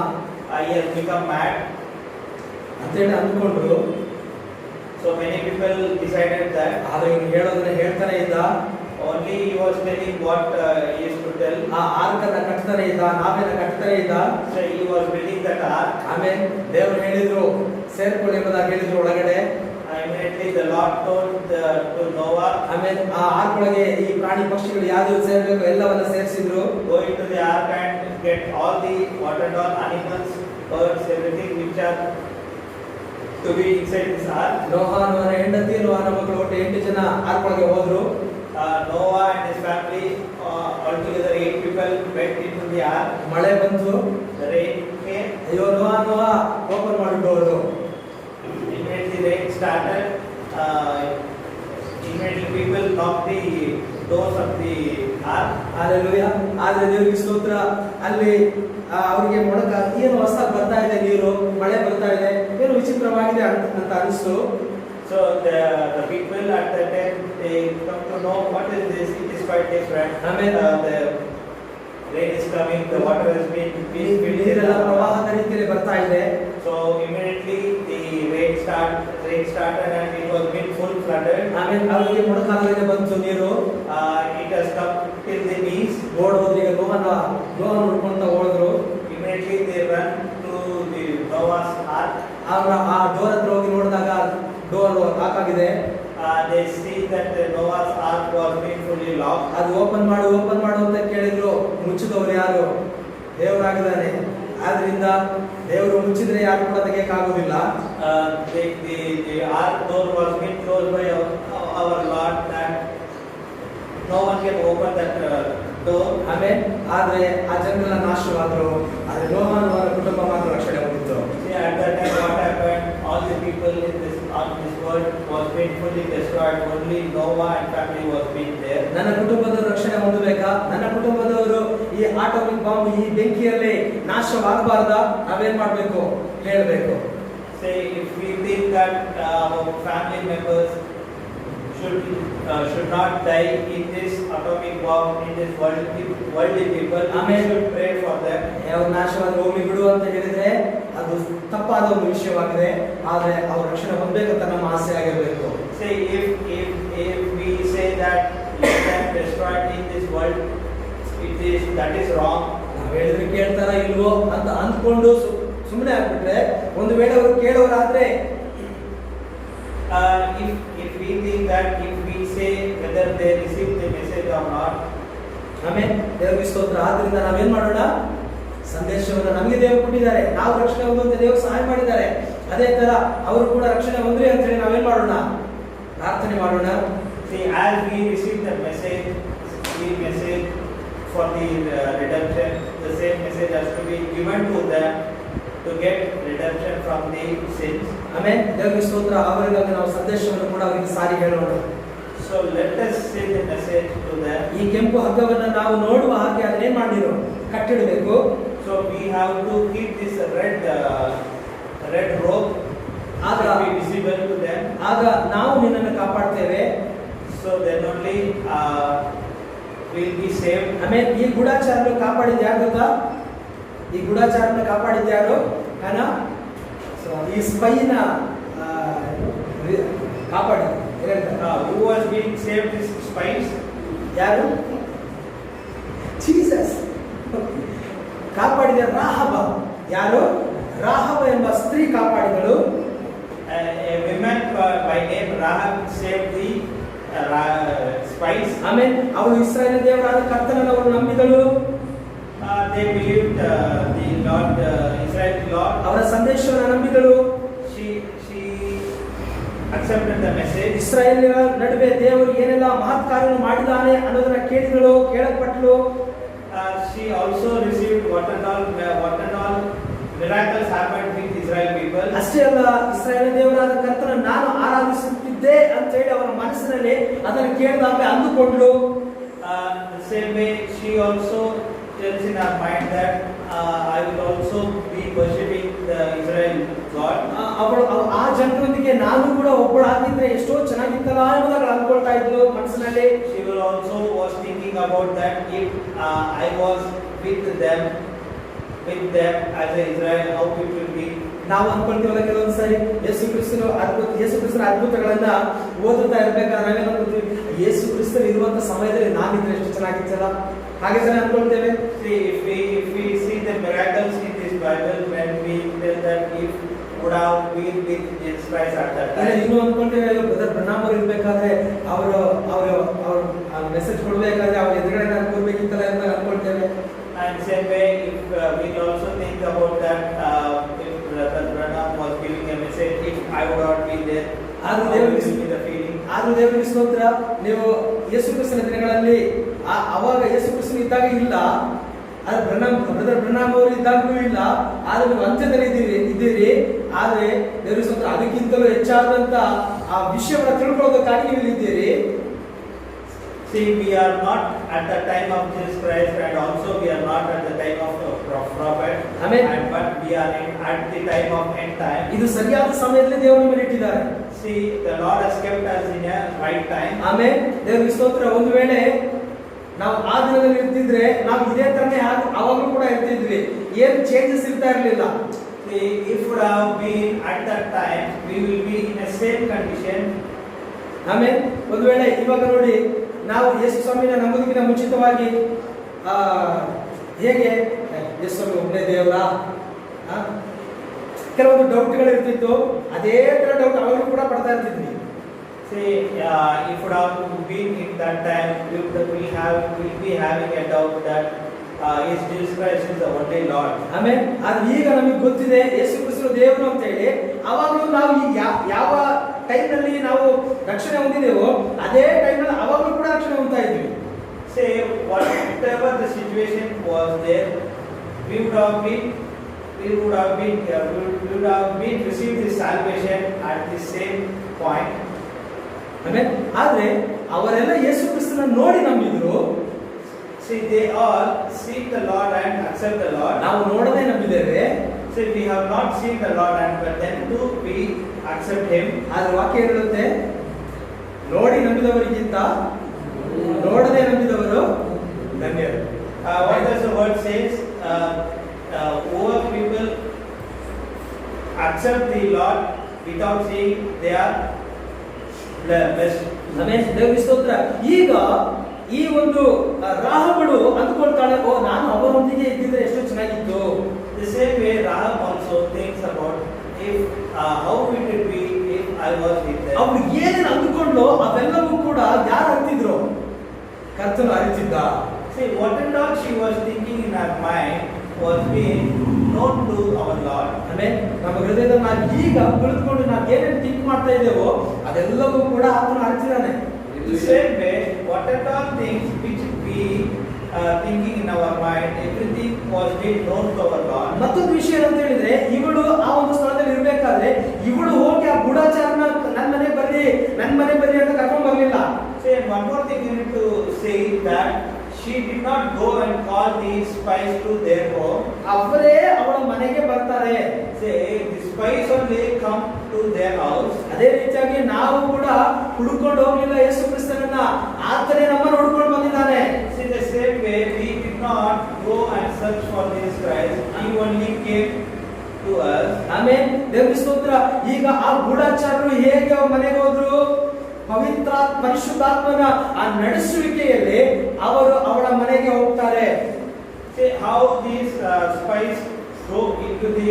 He has become mad. ಅಂತೇಳಿ ಅಂದ್ಕೊಂಡ್ರು. So many people decided that. ಆದ್ರೆ ಇವನು ಹೇಳೋದನ್ನ ಹೇಳ್ತಾನೆ ಇದ್ದ. only he was telling what he used to tell. ಆ ಆರ್ಕನ್ನ ಕಟ್ತಾನೆ ಇದ್ದ, ನಾವೇನ ಕಟ್ತಾನೆ ಇದ್ದ. So he was building that ark. ಆಮೇಲೆ ದೇವರು ಹೇಳಿದ್ರು ಸೇರ್ಕೊಳ್ಳಿ ಎಂಬುದಾಗಿ ಹೇಳಿದ್ರು ಒಳಗಡೆ. Immediately the Lord told to Noah. ಆಮೇಲೆ ಆ ಆರ್ಕ್ ಒಳಗೆ ಈ ಪ್ರಾಣಿ ಪಕ್ಷಿಗಳು ಯಾವ್ದು ಸೇರ್ಬೇಕು ಎಲ್ಲವನ್ನ ಸೇರಿಸಿದ್ರು. Go into the ark and get all the water-borne animals, birds, everything which are to be inside this ark. ನೋಹನ ಹೆಂಡತಿ ನೋಹನ ಮಕ್ಕಳು ಒಟ್ಟು 8 ಜನ ಆರ್ಕ್ ಒಳಗೆ ಹೋದ್ರು. Noah and his family, altogether 8 people went into the ark. ಮಳೆ ಬಂತು, The rain came. ಅಯ್ಯೋ ನೋಹ open ಮಾಡಿಬಿಟ್ಟು ಹೋದ್ರು. Immediately rain started. Immediately people knocked the doors of the ark. Hallelujah. ಆದ್ರೆ ದೇವರಿಗೆ ಸ್ತೋತ್ರ. ಅಲ್ಲಿ ಅವರಿಗೆ ಮೊಳಕ ಏನು ಹೊಸ ಬರ್ತಾ ಇದೆ, ನೀರು ಮಳೆ ಬರ್ತಾ ಇದೆ, ಏನು ವಿಚಿತ್ರವಾಗಿದೆ ಅಂತ ಅನಿಸ್ತು. So the people at the time they come to know what is this. It is quite different. Amen. The rain is coming. The water has been filled. ನೀರೆಲ್ಲ ಪ್ರವಾಹದ ರೀತಿಯಲ್ಲಿ ಬರ್ತಾ ಇದೆ. So immediately the rain started and it was been full flooded. ಆಮೇಲೆ ಅವರಿಗೆ ಮೊಳಕಾಲವರೆಗೆ ಬಂತು ನೀರು. It has come till the knees. ಓಡೋದ್ರು, ಈಗ ನೋಹನ ನೋಡ್ಕೊಂತ ಓಡಿದ್ರು. Immediately they run to the Noah's ark. ಅವರ ಆ ಡೋರ್ ಹತ್ರ ಹೋಗಿ ನೋಡಿದಾಗ ಡೋರ್ ಲಾಕ್ ಆಗಿದೆ. They see that the Noah's ark was being fully locked. ಅದು ಓಪನ್ ಮಾಡು ಅಂತ ಕೇಳಿದ್ರು. ಮುಚ್ಚಿದವರು ಯಾರು? ದೇವರಾಗಿದ್ದಾನೆ. ಆದ್ರಿಂದ ದೇವರು ಮುಚ್ಚಿದ್ರೆ ಯಾರು ಕೂಡ ತೆಗೆಯಕ್ಕಾಗೋದಿಲ್ಲ. The ark door was being closed by our Lord, that no one can open that door. ಆಮೇಲೆ ಆದ್ರೆ ಆ ಜನರೆಲ್ಲ ನಾಶವಾದ್ರು. ಆದ್ರೆ ನೋಹನ ಕುಟುಂಬ ಮಾತ್ರ ರಕ್ಷಣೆ ಹೊಂದಿತ್ತು. See, at that time what happened? All the people on this world was being fully destroyed. Only Noah and family was being there. ನನ್ನ ಕುಟುಂಬದವರು ರಕ್ಷಣೆ ಹೊಂದಬೇಕಾ? ನನ್ನ ಕುಟುಂಬದವರು ಈ ಆಟೋಮಿಕ್ ಬಾಂಬ್ ಈ ಬೆಂಕಿಯಲ್ಲಿ ನಾಶವಾಗಬಾರ್ದಾ? ನಾವೇನ್ ಮಾಡ್ಬೇಕು? ಹೇಳಬೇಕು. Say, if we think that our family members should not die in this atomic bomb, in this worldly people, we should pray for them. ಅವ್ರ ನಾಶವಾಗಿ ಹೋಗ್ಲಿ ಬಿಡು ಅಂತ ಹೇಳಿದ್ರೆ ಅದು ತಪ್ಪಾದ ಒಂದು ವಿಷಯವಾಗಿದೆ. ಆದ್ರೆ ಅವ್ರ ರಕ್ಷಣೆ ಹೊಂದಬೇಕಂತ ನಮ್ಮ ಆಸೆ ಆಗಿರಬೇಕು. Say, if we say that let them destroyed in this world, that is wrong. ನಾವು ಹೇಳಿದ್ರೆ ಕೇಳ್ತಾರ ಇಲ್ವೋ ಅಂತ ಅಂದ್ಕೊಂಡು ಸುಮ್ಮನೆ ಆಗ್ಬಿಟ್ರೆ, ಒಂದು ವೇಳೆ ಅವರು ಕೇಳೋರಾದ್ರೆ, if we think that if we say whether they receive the message or not, ಆಮೇಲೆ ದೇವರಿಗೆ ಸ್ತೋತ್ರ. ಆದ್ರಿಂದ ನಾವೇನ್ ಮಾಡೋಣ? ಸಂದೇಶವನ್ನು ನಮಗೆ ದೇವರು ಕೊಟ್ಟಿದ್ದಾರೆ, ನಾವು ರಕ್ಷಣೆ ಹೊಂದುವಂತೆ ದೇವರು ಸಹಾಯ ಮಾಡಿದ್ದಾರೆ. ಅದೇ ತರ ಅವರು ಕೂಡ ರಕ್ಷಣೆ ಹೊಂದ್ರಿ ಅಂತ ಹೇಳಿ ನಾವೇನ್ ಮಾಡೋಣ? ಪ್ರಾರ್ಥನೆ ಮಾಡೋಣ. See, as we receive the message for the redemption, the same message has to be given to them to get redemption from the sins. ಆಮೇಲೆ ದೇವರಿಗೆ ಸ್ತೋತ್ರ. ಅವರಿಗಾಗಿ ನಾವು ಸಂದೇಶವನ್ನು ಕೂಡ ಅವರಿಗೆ ಸಾರಿ ಹೇಳೋಣ. So let us say the message to them. ಈ ಕೆಂಪು ಹಗ್ಗವನ್ನು ನಾವು ನೋಡುವ ಹಾಗೆ ಅದನ್ನೇನ್ ಮಾಡಿರೋ ಕಟ್ಟಿಡಬೇಕು. So we have to keep this red rope ಆಗ be visible to them. ಆಗ ನಾವು ನಿನ್ನನ್ನು ಕಾಪಾಡ್ತೇವೆ. So then only we'll be saved. ಆಮೇಲೆ ಈ ಗೂಢಾಚಾರನ ಕಾಪಾಡಿದ ಯಾರು ಗೊತ್ತಾ? ಈ ಗೂಢಾಚಾರನ ಕಾಪಾಡಿದ ಯಾರು? ಈ ಸ್ಪೈನ ಕಾಪಾಡಿದ Who was being saved is spies. ಯಾರು? ಜೀಸಸ್. ಕಾಪಾಡಿದ ರಾಹಬ. ಯಾರು? ರಾಹಬ ಎಂಬ ಸ್ತ್ರೀ ಕಾಪಾಡಿದಳು. A woman by name Rahab saved the spies. ಆಮೇಲೆ ಅವಳು ಇಸ್ರಾಯೇಲ್ ದೇವರಾದ ಕರ್ತನನ್ನು ಅವಳು ನಂಬಿದಳು. They believed the Lord, Israel Lord. ಅವರ ಸಂದೇಶವನ್ನು ನಂಬಿದಳು. She accepted the message. ಇಸ್ರಾಯೇಲ್ಯರ ನಡುವೆ ದೇವರು ಏನೆಲ್ಲ ಮಹತ್ ಕಾರ್ಯವನ್ನು ಮಾಡಿದಾನೆ ಅನ್ನೋದನ್ನ ಕೇಳಿದಳು, ಕೇಳಲ್ಪಟ್ಟಳು. She also received what and all miracles happened with Israel people. ಅಷ್ಟೇ ಅಲ್ಲ, ಇಸ್ರಾಯೇಲ್ ದೇವರಾದ ಕರ್ತನ ನಾನು ಆರಾಧಿಸುತ್ತಿದ್ದೆ ಅಂತ ಹೇಳಿ ಅವರ ಮನಸ್ಸಿನಲ್ಲಿ ಅದನ್ನು ಕೇಳಿದಾಗ ಅಂದುಕೊಂಡ್ಳು. The same way she also tells in her mind that I will also be worshiping the Israel God. ಅವಳು ಆ ಜನರೊಂದಿಗೆ ನಾನು ಕೂಡ ಒಬ್ಬಳಾಗಿದ್ರೆ ಎಷ್ಟೋ ಚೆನ್ನಾಗಿತ್ತಲ್ಲ ಎಂಬುದಾಗಿ ಅಂದ್ಕೊಳ್ತಾ ಇದ್ಲು ಮನಸ್ಸಿನಲ್ಲಿ. She will also was thinking about that if I was with them, with them as a Israel, how it will be. ನಾವು ಅನ್ಕೊಳ್ತೀವಲ್ಲ ಕೆಲವೊಂದು ಸಾರಿ ಯೇಸು ಕ್ರಿಸ್ತನ ಅದ್ಭುತಗಳನ್ನ ಓದುತ್ತಾ ಇರ್ಬೇಕಾದ್ರೆ ನಾವೇನ್ ಅನ್ಕೊಳ್ತೀವಿ, ಯೇಸು ಕ್ರಿಸ್ತರು ಇರುವಂತ ಸಮಯದಲ್ಲಿ ನಾವಿದ್ರೆ ಎಷ್ಟು ಚೆನ್ನಾಗಿತ್ತಲ್ಲ, ಹಾಗೆ ತಾನೇ ಅನ್ಕೊಳ್ತೇವೆ. See, if we see the miracles in this Bible, when we tell that if would have been with Jesus Christ at that time. ಇನ್ನು ಅನ್ಕೊಳ್ತೇವೆ ಬ್ರದರ್ ಬ್ರಹ್ನಾಮ್ ಅವರು ಇರ್ಬೇಕಾದ್ರೆ ಅವರು ಮೆಸೇಜ್ ಕೊಡ್ಬೇಕಾದ್ರೆ ಅವ್ರ ಎದುರುಗಡೆ ನಾನು ಕೂರ್ಬೇಕಿತ್ತಲ್ಲ ಅಂತ ಅನ್ಕೊಳ್ತೇವೆ. And same way, if we'll also think about that, if Brother Branham was giving a message, if I would not be there, how will be the feeling? ಆದ್ರೂ ದೇವರಿಗೆ ಸ್ತೋತ್ರ, ನೀವು ಯೇಸು ಕ್ರಿಸ್ತನ ದಿನಗಳಲ್ಲಿ ಅವಾಗ ಯೇಸು ಕ್ರಿಸ್ತನ ಇದ್ದಾಗ ಇಲ್ಲ, ಅದು ಬ್ರದರ್ ಬ್ರಹ್ನಾಮ್ ಅವರು ಇದ್ದಾಗೂ ಇಲ್ಲ, ಆದ್ರೆ ನೀವು ಅಂತ್ಯದಲ್ಲಿ ಇದ್ದೀರಿ. ಆದ್ರೆ ದೇವರಿಗೆ ಸ್ತೋತ್ರ, ಅದಕ್ಕಿಂತಲೂ ಹೆಚ್ಚಾದಂತ ಆ ವಿಷಯವನ್ನು ತಿಳ್ಕೊಳ್ಳೋದಕ್ಕಾಗಿ ನೀವು ಇಲ್ಲಿದ್ದೀರಿ. See, we are not at the time of Jesus Christ, and also we are not at the time of prophet. Amen. But we are at the time of end time. ಇದು ಸರಿಯಾದ ಸಮಯದಲ್ಲಿ ದೇವರು ಮೇಲೆ ಇಟ್ಟಿದ್ದಾರೆ. See, the Lord has kept us in a right time. ಆಮೇಲೆ ದೇವರಿಗೆ ಸ್ತೋತ್ರ. ಒಂದು ವೇಳೆ ನಾವು ಆ ದಿನದಲ್ಲಿ ಇರ್ತಿದ್ರೆ ನಾವು ಇದೇ ತರನೇ ಅವಾಗಲೂ ಕೂಡ ಇರ್ತಿದ್ವಿ, ಏನು ಚೇಂಜಸ್ ಇರ್ತಾ ಇರಲಿಲ್ಲ. See, if would have been at that time, we will be in a same condition. ಆಮೇಲೆ ಒಂದು ವೇಳೆ ಇವಾಗ ನೋಡಿ, ನಾವು ಯೇಸು ಸ್ವಾಮಿನ ನಂಬೋದಕ್ಕಿಂತ ಮುಂಚಿತವಾಗಿ ಹೇಗೆ ಯೇಸು ಸ್ವಾಮಿ ಒಬ್ಬನೇ ದೇವರಾ, ಕೆಲವೊಂದು ಡೌಟ್ಗಳು ಇರ್ತಿತ್ತು, ಅದೇ ತರ ಡೌಟ್ ಅವಾಗಲೂ ಕೂಡ ಪಡ್ತಾ ಇರ್ತಿದ್ವಿ. See, if would have been in that time, we'll be having a doubt that is Jesus Christ is the only Lord. ಆಮೇಲೆ ಅದು ಈಗ ನಮಗೆ ಗೊತ್ತಿದೆ ಯೇಸು ಕ್ರಿಸ್ತನು ದೇವರು ಅಂತ ಹೇಳಿ, ಅವಾಗಲೂ ನಾವು ಯಾವ ಟೈಮ್ ನಲ್ಲಿ ನಾವು ರಕ್ಷಣೆ ಹೊಂದಿದೆವೋ ಅದೇ ಟೈಮ್ ನಲ್ಲಿ ಅವಾಗಲೂ ಕೂಡ ರಕ್ಷಣೆ ಹೊಂದ್ತಾ ಇದ್ವಿ. Say whatever the situation was there, we would have been received the salvation at the same point. ಆಮೇಲೆ ಆದ್ರೆ ಅವರೆಲ್ಲ ಯೇಸು ಕ್ರಿಸ್ತನ ನೋಡಿ ನಂಬಿದ್ರು. See, they all seek the Lord and accept the Lord. ನಾವು ನೋಡದೆ ನಂಬಿದ್ದೇವೆ. See, we have not seen the Lord, and but then too we accept Him. ಆದ್ರೆ ವಾಕ್ಯ ಹೇಳುತ್ತೆ, ನೋಡಿ ನಂಬಿದವರಿಗಿಂತ ನೋಡದೆ ನಂಬಿದವರು ಧನ್ಯರು. What does the word says? Over people accept the Lord without seeing, they are blessed. ಆಮೇಲೆ ದೇವರಿಗೆ ಸ್ತೋತ್ರ. ಈಗ ಈ ಒಂದು ರಾಹಬಳು ಅಂದುಕೊಳ್ತಾಳೆ, ಓ ನಾನು ಅವರೊಂದಿಗೆ ಇದ್ದಿದ್ರೆ ಎಷ್ಟು ಚೆನ್ನಾಗಿತ್ತು. The same way Rahab also thinks about if how it would be if I was with them. ಅವ್ರು ಏನೇನು ಅಂದುಕೊಂಡ್ಲೋ ಅವೆಲ್ಲವೂ ಕೂಡ ಯಾರು ಅರಿತಿದ್ರು? ಕರ್ತನು ಅರಿತಿದ್ದ. See, what and all she was thinking in her mind was being known to our Lord. ಆಮೇಲೆ ನಮ್ಮ ಹೃದಯದಲ್ಲಿ ನಾವು ಈಗ ಕುಳಿತುಕೊಂಡು ನಾವು ಏನೇನು ಥಿಂಕ್ ಮಾಡ್ತಾ ಇದ್ದೇವೋ ಅದೆಲ್ಲವೂ ಕೂಡ ಆತನು ಅರಿತಿದ್ದಾನೆ. The same way, what and all things which we thinking in our mind, everything was being known to our Lord. ಮತ್ತೊಂದು ವಿಷಯ ಅಂತ ಹೇಳಿದ್ರೆ, ಇವಳು ಆ ಒಂದು ಸ್ಥಳದಲ್ಲಿ ಇರಬೇಕಾದ್ರೆ ಇವಳು ಹೋಗಿ ಆ ಗೂಢಚಾರನ ನನ್ನ ಮನೆ ಬರ್ರಿ ಅಂತ ಕರ್ಕೊಂಡು ಬರ್ಲಿಲ್ಲ. Say, one more thing you need to say that she did not go and call the spies to their home. ಅವರೇ ಅವಳ ಮನೆಗೆ ಬರ್ತಾರೆ. Say, the spies only come to their house. ಅದೇ ರೀತಿಯಾಗಿ ನಾವು ಕೂಡ ಹುಡುಕೊಂಡು ಹೋಗಲಿಲ್ಲ ಯೇಸು ಕ್ರಿಸ್ತನನ್ನ, ಆತನೇ ನಮ್ಮನ್ನು ಹುಡುಕೊಂಡು ಬಂದಿದ್ದಾನೆ. See, the same way we did not go and search for Jesus Christ. He only came to us. ಆಮೇಲೆ ದೇವರ ಸ್ತೋತ್ರ. ಈಗ ಆ ಗೂಢಚಾರರು ಹೇಗೆ ಅವರ ಮನೆಗೆ ಹೋದ್ರು? ಪರಿಶುದ್ಧಾತ್ಮನ ಆ ನಡೆಸುವಿಕೆಯಲ್ಲಿ ಅವರು ಅವಳ ಮನೆಗೆ ಹೋಗ್ತಾರೆ. See how these spies go into the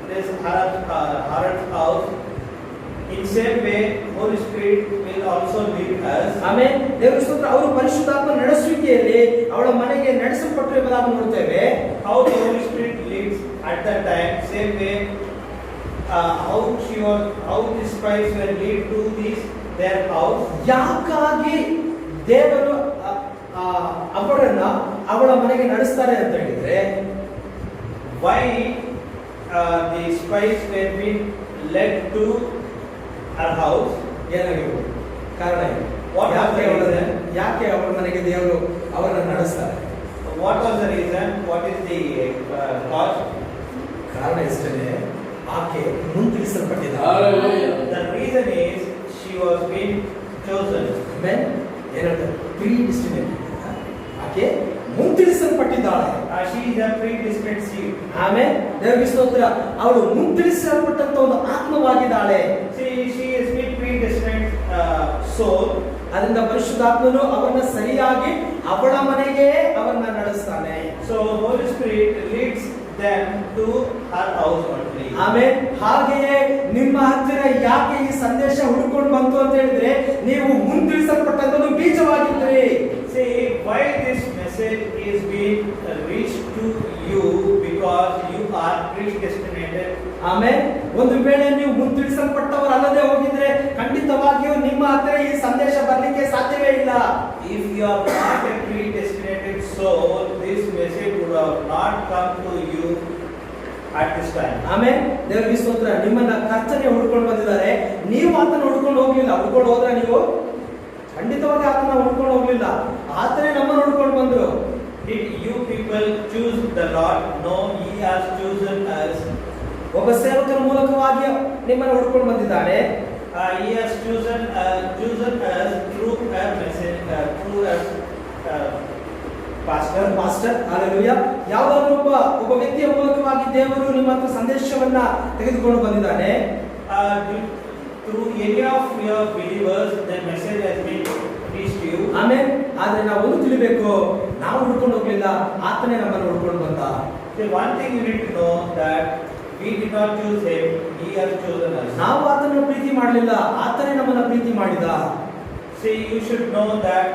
this Harad's house. In same way, Holy Spirit will also lead us. ಆಮೇಲೆ ದೇವರ ಸ್ತೋತ್ರ. ಅವರು ಪರಿಶುದ್ಧಾತ್ಮ ನಡೆಸುವಿಕೆಯಲ್ಲಿ ಅವಳ ಮನೆಗೆ ನಡೆಸಲ್ಪಟ್ಟರು ಎಂಬುದನ್ನು ನೋಡ್ತೇವೆ. How the Holy Spirit leads at that time. Same way, how the spies were lead to their house. ಯಾಕಾಗಿ ದೇವರು ಅವಳನ್ನ ಅವಳ ಮನೆಗೆ ನಡೆಸ್ತಾರೆ ಅಂತ ಹೇಳಿದ್ರೆ, why the spies were being led to her house? ಏನಾಗಿರ್ಬೋದು ಕಾರಣ ಏನು? What was the reason? ಯಾಕೆ ಅವಳ ಮನೆಗೆ ದೇವರು ಅವರನ್ನು ನಡೆಸ್ತಾರೆ? What was the reason? What is the cause? ಕಾರಣ ಇಷ್ಟೇ, ಆಕೆ ಮುಂತಿಳಿಸಲ್ಪಟ್ಟಿದ್ದಾಳೆ. The reason is she was being chosen. ಏನಂತ ಪ್ರೀಡಿಸ್ಟಿನೇಟೆಡ್, ಆಕೆ ಮುಂತಿಳಿಸಲ್ಪಟ್ಟಿದ್ದಾಳೆ. she is a predestined seed. ಆಮೇಲೆ ದೇವರಿಗೆ ಸ್ತೋತ್ರ, ಅವಳು ಮುಂತಿಳಿಸಲ್ಪಟ್ಟಂತ ಒಂದು ಆತ್ಮವಾಗಿದ್ದಾಳೆ. She is been predestined soul. ಅದರಿಂದ ಪರಿಶುದ್ಧಾತ್ಮನು ಅವರನ್ನ ಸರಿಯಾಗಿ ಅವಳ ಮನೆಗೆ ಅವರನ್ನ ನಡೆಸ್ತಾನೆ. So Holy Spirit leads them to her house only. ಆಮೇಲೆ ಹಾಗೆಯೇ ನಿಮ್ಮ ಹತ್ತಿರ ಯಾಕೆ ಈ ಸಂದೇಶ ಹುಡುಕೊಂಡು ಬಂತು ಅಂತ ಹೇಳಿದ್ರೆ, ನೀವು ಮುಂತಿಳಿಸಲ್ಪಟ್ಟಂತ ಒಂದು ಬೀಜವಾಗಿದ್ರಿ. See why this message is being reached to you, because you are predestinated. ಆಮೇಲೆ ಒಂದು ವೇಳೆ ನೀವು ಮುಂತಿಳಿಸಲ್ಪಟ್ಟವರು ಅಲ್ಲದೆ ಹೋಗಿದ್ರೆ ಖಂಡಿತವಾಗಿಯೂ ನಿಮ್ಮ ಹತ್ತಿರ ಈ ಸಂದೇಶ ಬರಲಿಕ್ಕೆ ಸಾಧ್ಯವೇ ಇಲ್ಲ. If you are not a predestinated soul, this message would have not come to you at this time. ಆಮೇಲೆ ದೇವರಿಗೆ ಸ್ತೋತ್ರ, ನಿಮ್ಮನ್ನ ಕರ್ತನೆ ಹುಡ್ಕೊಂಡು ಬಂದಿದ್ದಾರೆ, ನೀವು ಆತನ ಹುಡ್ಕೊಂಡು ಹೋಗ್ಲಿಲ್ಲ. ಹುಡ್ಕೊಂಡು ಹೋದ್ರೆ ನೀವು ಖಂಡಿತವಾಗಿ ಆತನ ಹುಡ್ಕೊಂಡು ಹೋಗ್ಲಿಲ್ಲ, ಆತನೇ ನಮ್ಮನ್ನು ಹುಡ್ಕೊಂಡು ಬಂದ್ರು. Did you people choose the Lord? No, He has chosen us. ಒಬ್ಬ ಸೇವಕರ ಮೂಲಕವಾಗಿ ನಿಮ್ಮನ್ನು ಹುಡ್ಕೊಂಡು ಬಂದಿದ್ದಾನೆ. He has chosen us through a message, through a pastor. Hallelujah. ಯಾವುದಾದ್ರೂ ಒಬ್ಬ ವ್ಯಕ್ತಿಯ ಮೂಲಕವಾಗಿ ದೇವರು ನಿಮ್ಮ ಹತ್ರ ಸಂದೇಶವನ್ನ ತೆಗೆದುಕೊಂಡು ಬಂದಿದ್ದಾನೆ. Through any of your believers, the message has been reached you. ಆಮೇಲೆ ಆದ್ರೆ ನಾವು ಒಂದು ತಿಳಿಬೇಕು, ನಾವು ಹುಡ್ಕೊಂಡು ಹೋಗ್ಲಿಲ್ಲ, ಆತನೇ ನಮ್ಮನ್ನು ಹುಡ್ಕೊಂಡು ಬಂದ. The one thing you need to know that we did not choose Him; He has chosen us. ನಾವು ಆತನ ಪ್ರೀತಿ ಮಾಡಲಿಲ್ಲ, ಆತನೇ ನಮ್ಮನ್ನ ಪ್ರೀತಿ ಮಾಡಿದ. See, you should know that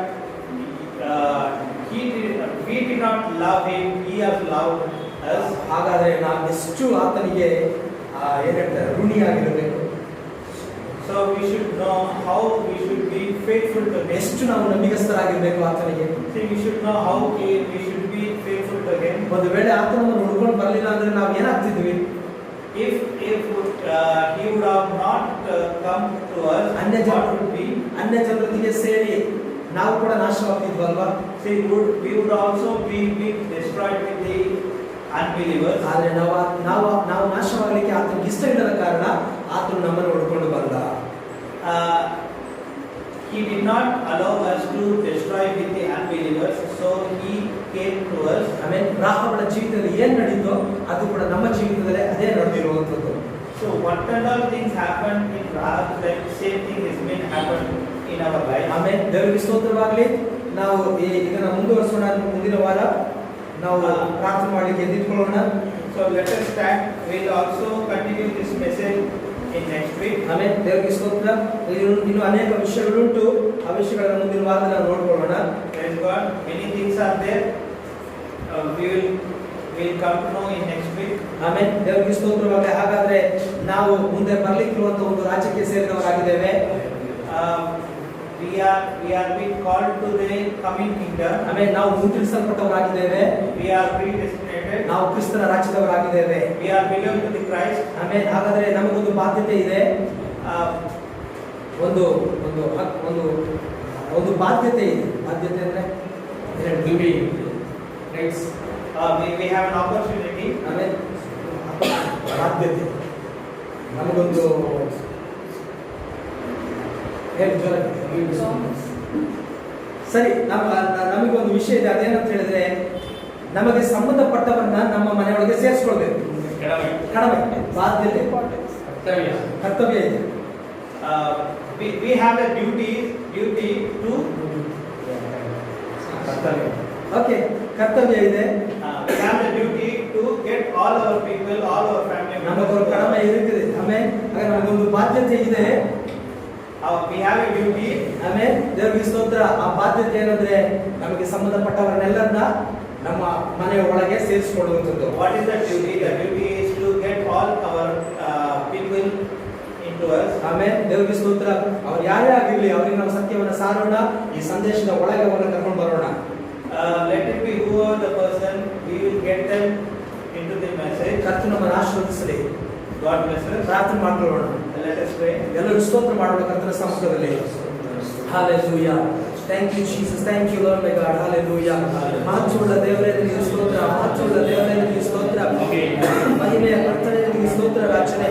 we did not love Him; He has loved us. ಹಾಗಾದ್ರೆ ನಾವು ಎಷ್ಟು ಆತನಿಗೆ ಏನಂತಾರೆ ಋಣಿಯಾಗಿರಬೇಕು. So we should know how we should be faithful to Him. ಎಷ್ಟು ನಾವು ನಂಬಿಕಸ್ಥರಾಗಿರ್ಬೇಕು ಆತನಿಗೆ. See, we should know how we should be faithful to Him. ಒಂದು ವೇಳೆ ಆತನನ್ನು ಹುಡ್ಕೊಂಡು ಬರಲಿಲ್ಲ ಅಂದ್ರೆ ನಾವು ಏನಾಗ್ತಿದ್ವಿ? If He would have not come to us, what would be? ಅನ್ಯ ಜನರೊಂದಿಗೆ ಸೇರಿ ನಾವು ಕೂಡ ನಾಶವಾಗ್ತಿದ್ವಲ್ವಾ? See, we would also be destroyed with the unbelievers. ಆದ್ರೆ ನಾವು ನಾಶವಾಗಲಿಕ್ಕೆ ಆತನಿಗೆ ಇಷ್ಟ ಇಲ್ಲದ ಕಾರಣ ಆತನು ನಮ್ಮನ್ನು ಹುಡ್ಕೊಂಡು ಬಂದ. He did not allow us to destroy with the unbelievers, so He came to us. ಆಮೇಲೆ ರಾಹಬಳ ಜೀವಿತದಲ್ಲಿ ಏನ್ ನಡೀತೋ ಅದು ಕೂಡ ನಮ್ಮ ಜೀವಿತದಲ್ಲಿ ಅದೇ ನಡೆದಿರುವಂತದ್ದು. So what kind of things happened in Rahab, that same thing has been happened in our life. ಆಮೇಲೆ ದೇವರಿಗೆ ಸ್ತೋತ್ರವಾಗಲಿ. ನಾವು ಇದನ್ನ ಮುಂದುವರಿಸೋಣ. ಮುಂದಿನ ವಾರ ನಾವು ಪ್ರಾರ್ಥನೆ ಮಾಡಲಿಕ್ಕೆ ಎದ್ದಿಟ್ಕೊಳ್ಳೋಣ. So let us start. We'll also continue this message in next week. ಆಮೇಲೆ ದೇವರಿಗೆ ಸ್ತೋತ್ರ. ಇನ್ನು ಅನೇಕ ವಿಷಯಗಳುಂಟು, ಆ ವಿಷಯಗಳನ್ನು ಮುಂದಿನ ವಾರದಲ್ಲಿ ನಾವು ನೋಡ್ಕೊಳ್ಳೋಣ. Praise God. Many things are there. We'll come to know in next week. ಆಮೇಲೆ ದೇವರಿಗೆ ಸ್ತೋತ್ರವಾಗಲಿ. ಹಾಗಾದ್ರೆ ನಾವು ಮುಂದೆ ಬರ್ಲಿಕ್ಕಿರುವಂತ ಒಂದು ರಾಜ್ಯಕ್ಕೆ ಸೇರಿದವರಾಗಿದ್ದೇವೆ. We are being called to the coming kingdom. ಆಮೇಲೆ ನಾವು ಮುಂತಿಳಿಸಲ್ಪಟ್ಟವರಾಗಿದ್ದೇವೆ. We are predestinated. ನಾವು ಕ್ರಿಸ್ತನ ರಾಜ್ಯದವರಾಗಿದ್ದೇವೆ. We are belong to the Christ. ಆಮೇಲೆ ಹಾಗಾದ್ರೆ ನಮಗೊಂದು ಬಾಧ್ಯತೆ ಇದೆ. ಒಂದು ಒಂದು ಒಂದು ಒಂದು ಬಾಧ್ಯತೆ ಇದೆ. ಬಾಧ್ಯತೆ ಅಂದ್ರೆ we have an opportunity. ಆಮೇಲೆ ಬಾಧ್ಯತೆ ನಮಗೊಂದು ಸರಿ. ನಮಗೊಂದು ವಿಷಯ ಇದೆ. ಅದೇನಂತ ಹೇಳಿದ್ರೆ, ನಮಗೆ ಸಂಬಂಧಪಟ್ಟವನ್ನ ನಮ್ಮ ಮನೆಯೊಳಗೆ ಸೇರಿಸ್ಕೊಳ್ಬೇಕು. ಕಡಿಮೆ ಬಾಧ್ಯತೆ, ಕರ್ತವ್ಯ ಇದೆ. We have a duty to okay, ಕರ್ತವ್ಯ ಇದೆ. we have a duty to get all our people, all our family ನಮಗೊಂದು ಕಡಿಮೆ ಇರುತ್ತದೆ. ಆಮೇಲೆ ನಮಗೊಂದು ಬಾಧ್ಯತೆ ಇದೆ. we have a duty. ಆಮೇಲೆ ದೇವರಿಗೆ ಸ್ತೋತ್ರ. ಆ ಬಾಧ್ಯತೆ ಏನಂದ್ರೆ ನಮಗೆ ಸಂಬಂಧಪಟ್ಟವರನ್ನೆಲ್ಲರನ್ನ ನಮ್ಮ ಮನೆಯ ಒಳಗೆ ಸೇರಿಸಿಕೊಳ್ಳುವಂಥದ್ದು. What is the duty? The duty is to get all our people into us. ಆಮೇಲೆ ದೇವರಿಗೆ ಸ್ತೋತ್ರ. ಅವ್ರು ಯಾರೇ ಆಗಿರ್ಲಿ, ಅವರಿಗೆ ನಾವು ಸತ್ಯವನ್ನು ಸಾರೋಣ, ಈ ಸಂದೇಶದ ಒಳಗೆ ಅವರನ್ನು ಕರ್ಕೊಂಡು ಬರೋಣ. Let it be whoever the person, we will get them into the message. ಕರ್ತನು ನಮ್ಮನ್ನು ಆಶೀರ್ವದಿಸಲಿ. God bless us. ಪ್ರಾರ್ಥನೆ ಮಾಡ್ಕೊಳ್ಳೋಣ. Let us pray. ಎಲ್ಲರೂ ಸ್ತೋತ್ರ ಮಾಡೋಣ ಕರ್ತನ ಸಮ್ಮುಖದಲ್ಲಿ. Hallelujah. Thank you Jesus. Thank you Lord my God. Hallelujah. ಮಹತ್ವವುಳ್ಳ ದೇವರೇ ನಿನಗೆ ಸ್ತೋತ್ರ. ಮಹತ್ವವುಳ್ಳ ದೇವರೇ ನಿನಗೆ ಸ್ತೋತ್ರ. ಮಹಿಮೆಯ ಕರ್ತನೇ ನಿನಗೆ ಸ್ತೋತ್ರ ರಾಜನೇ.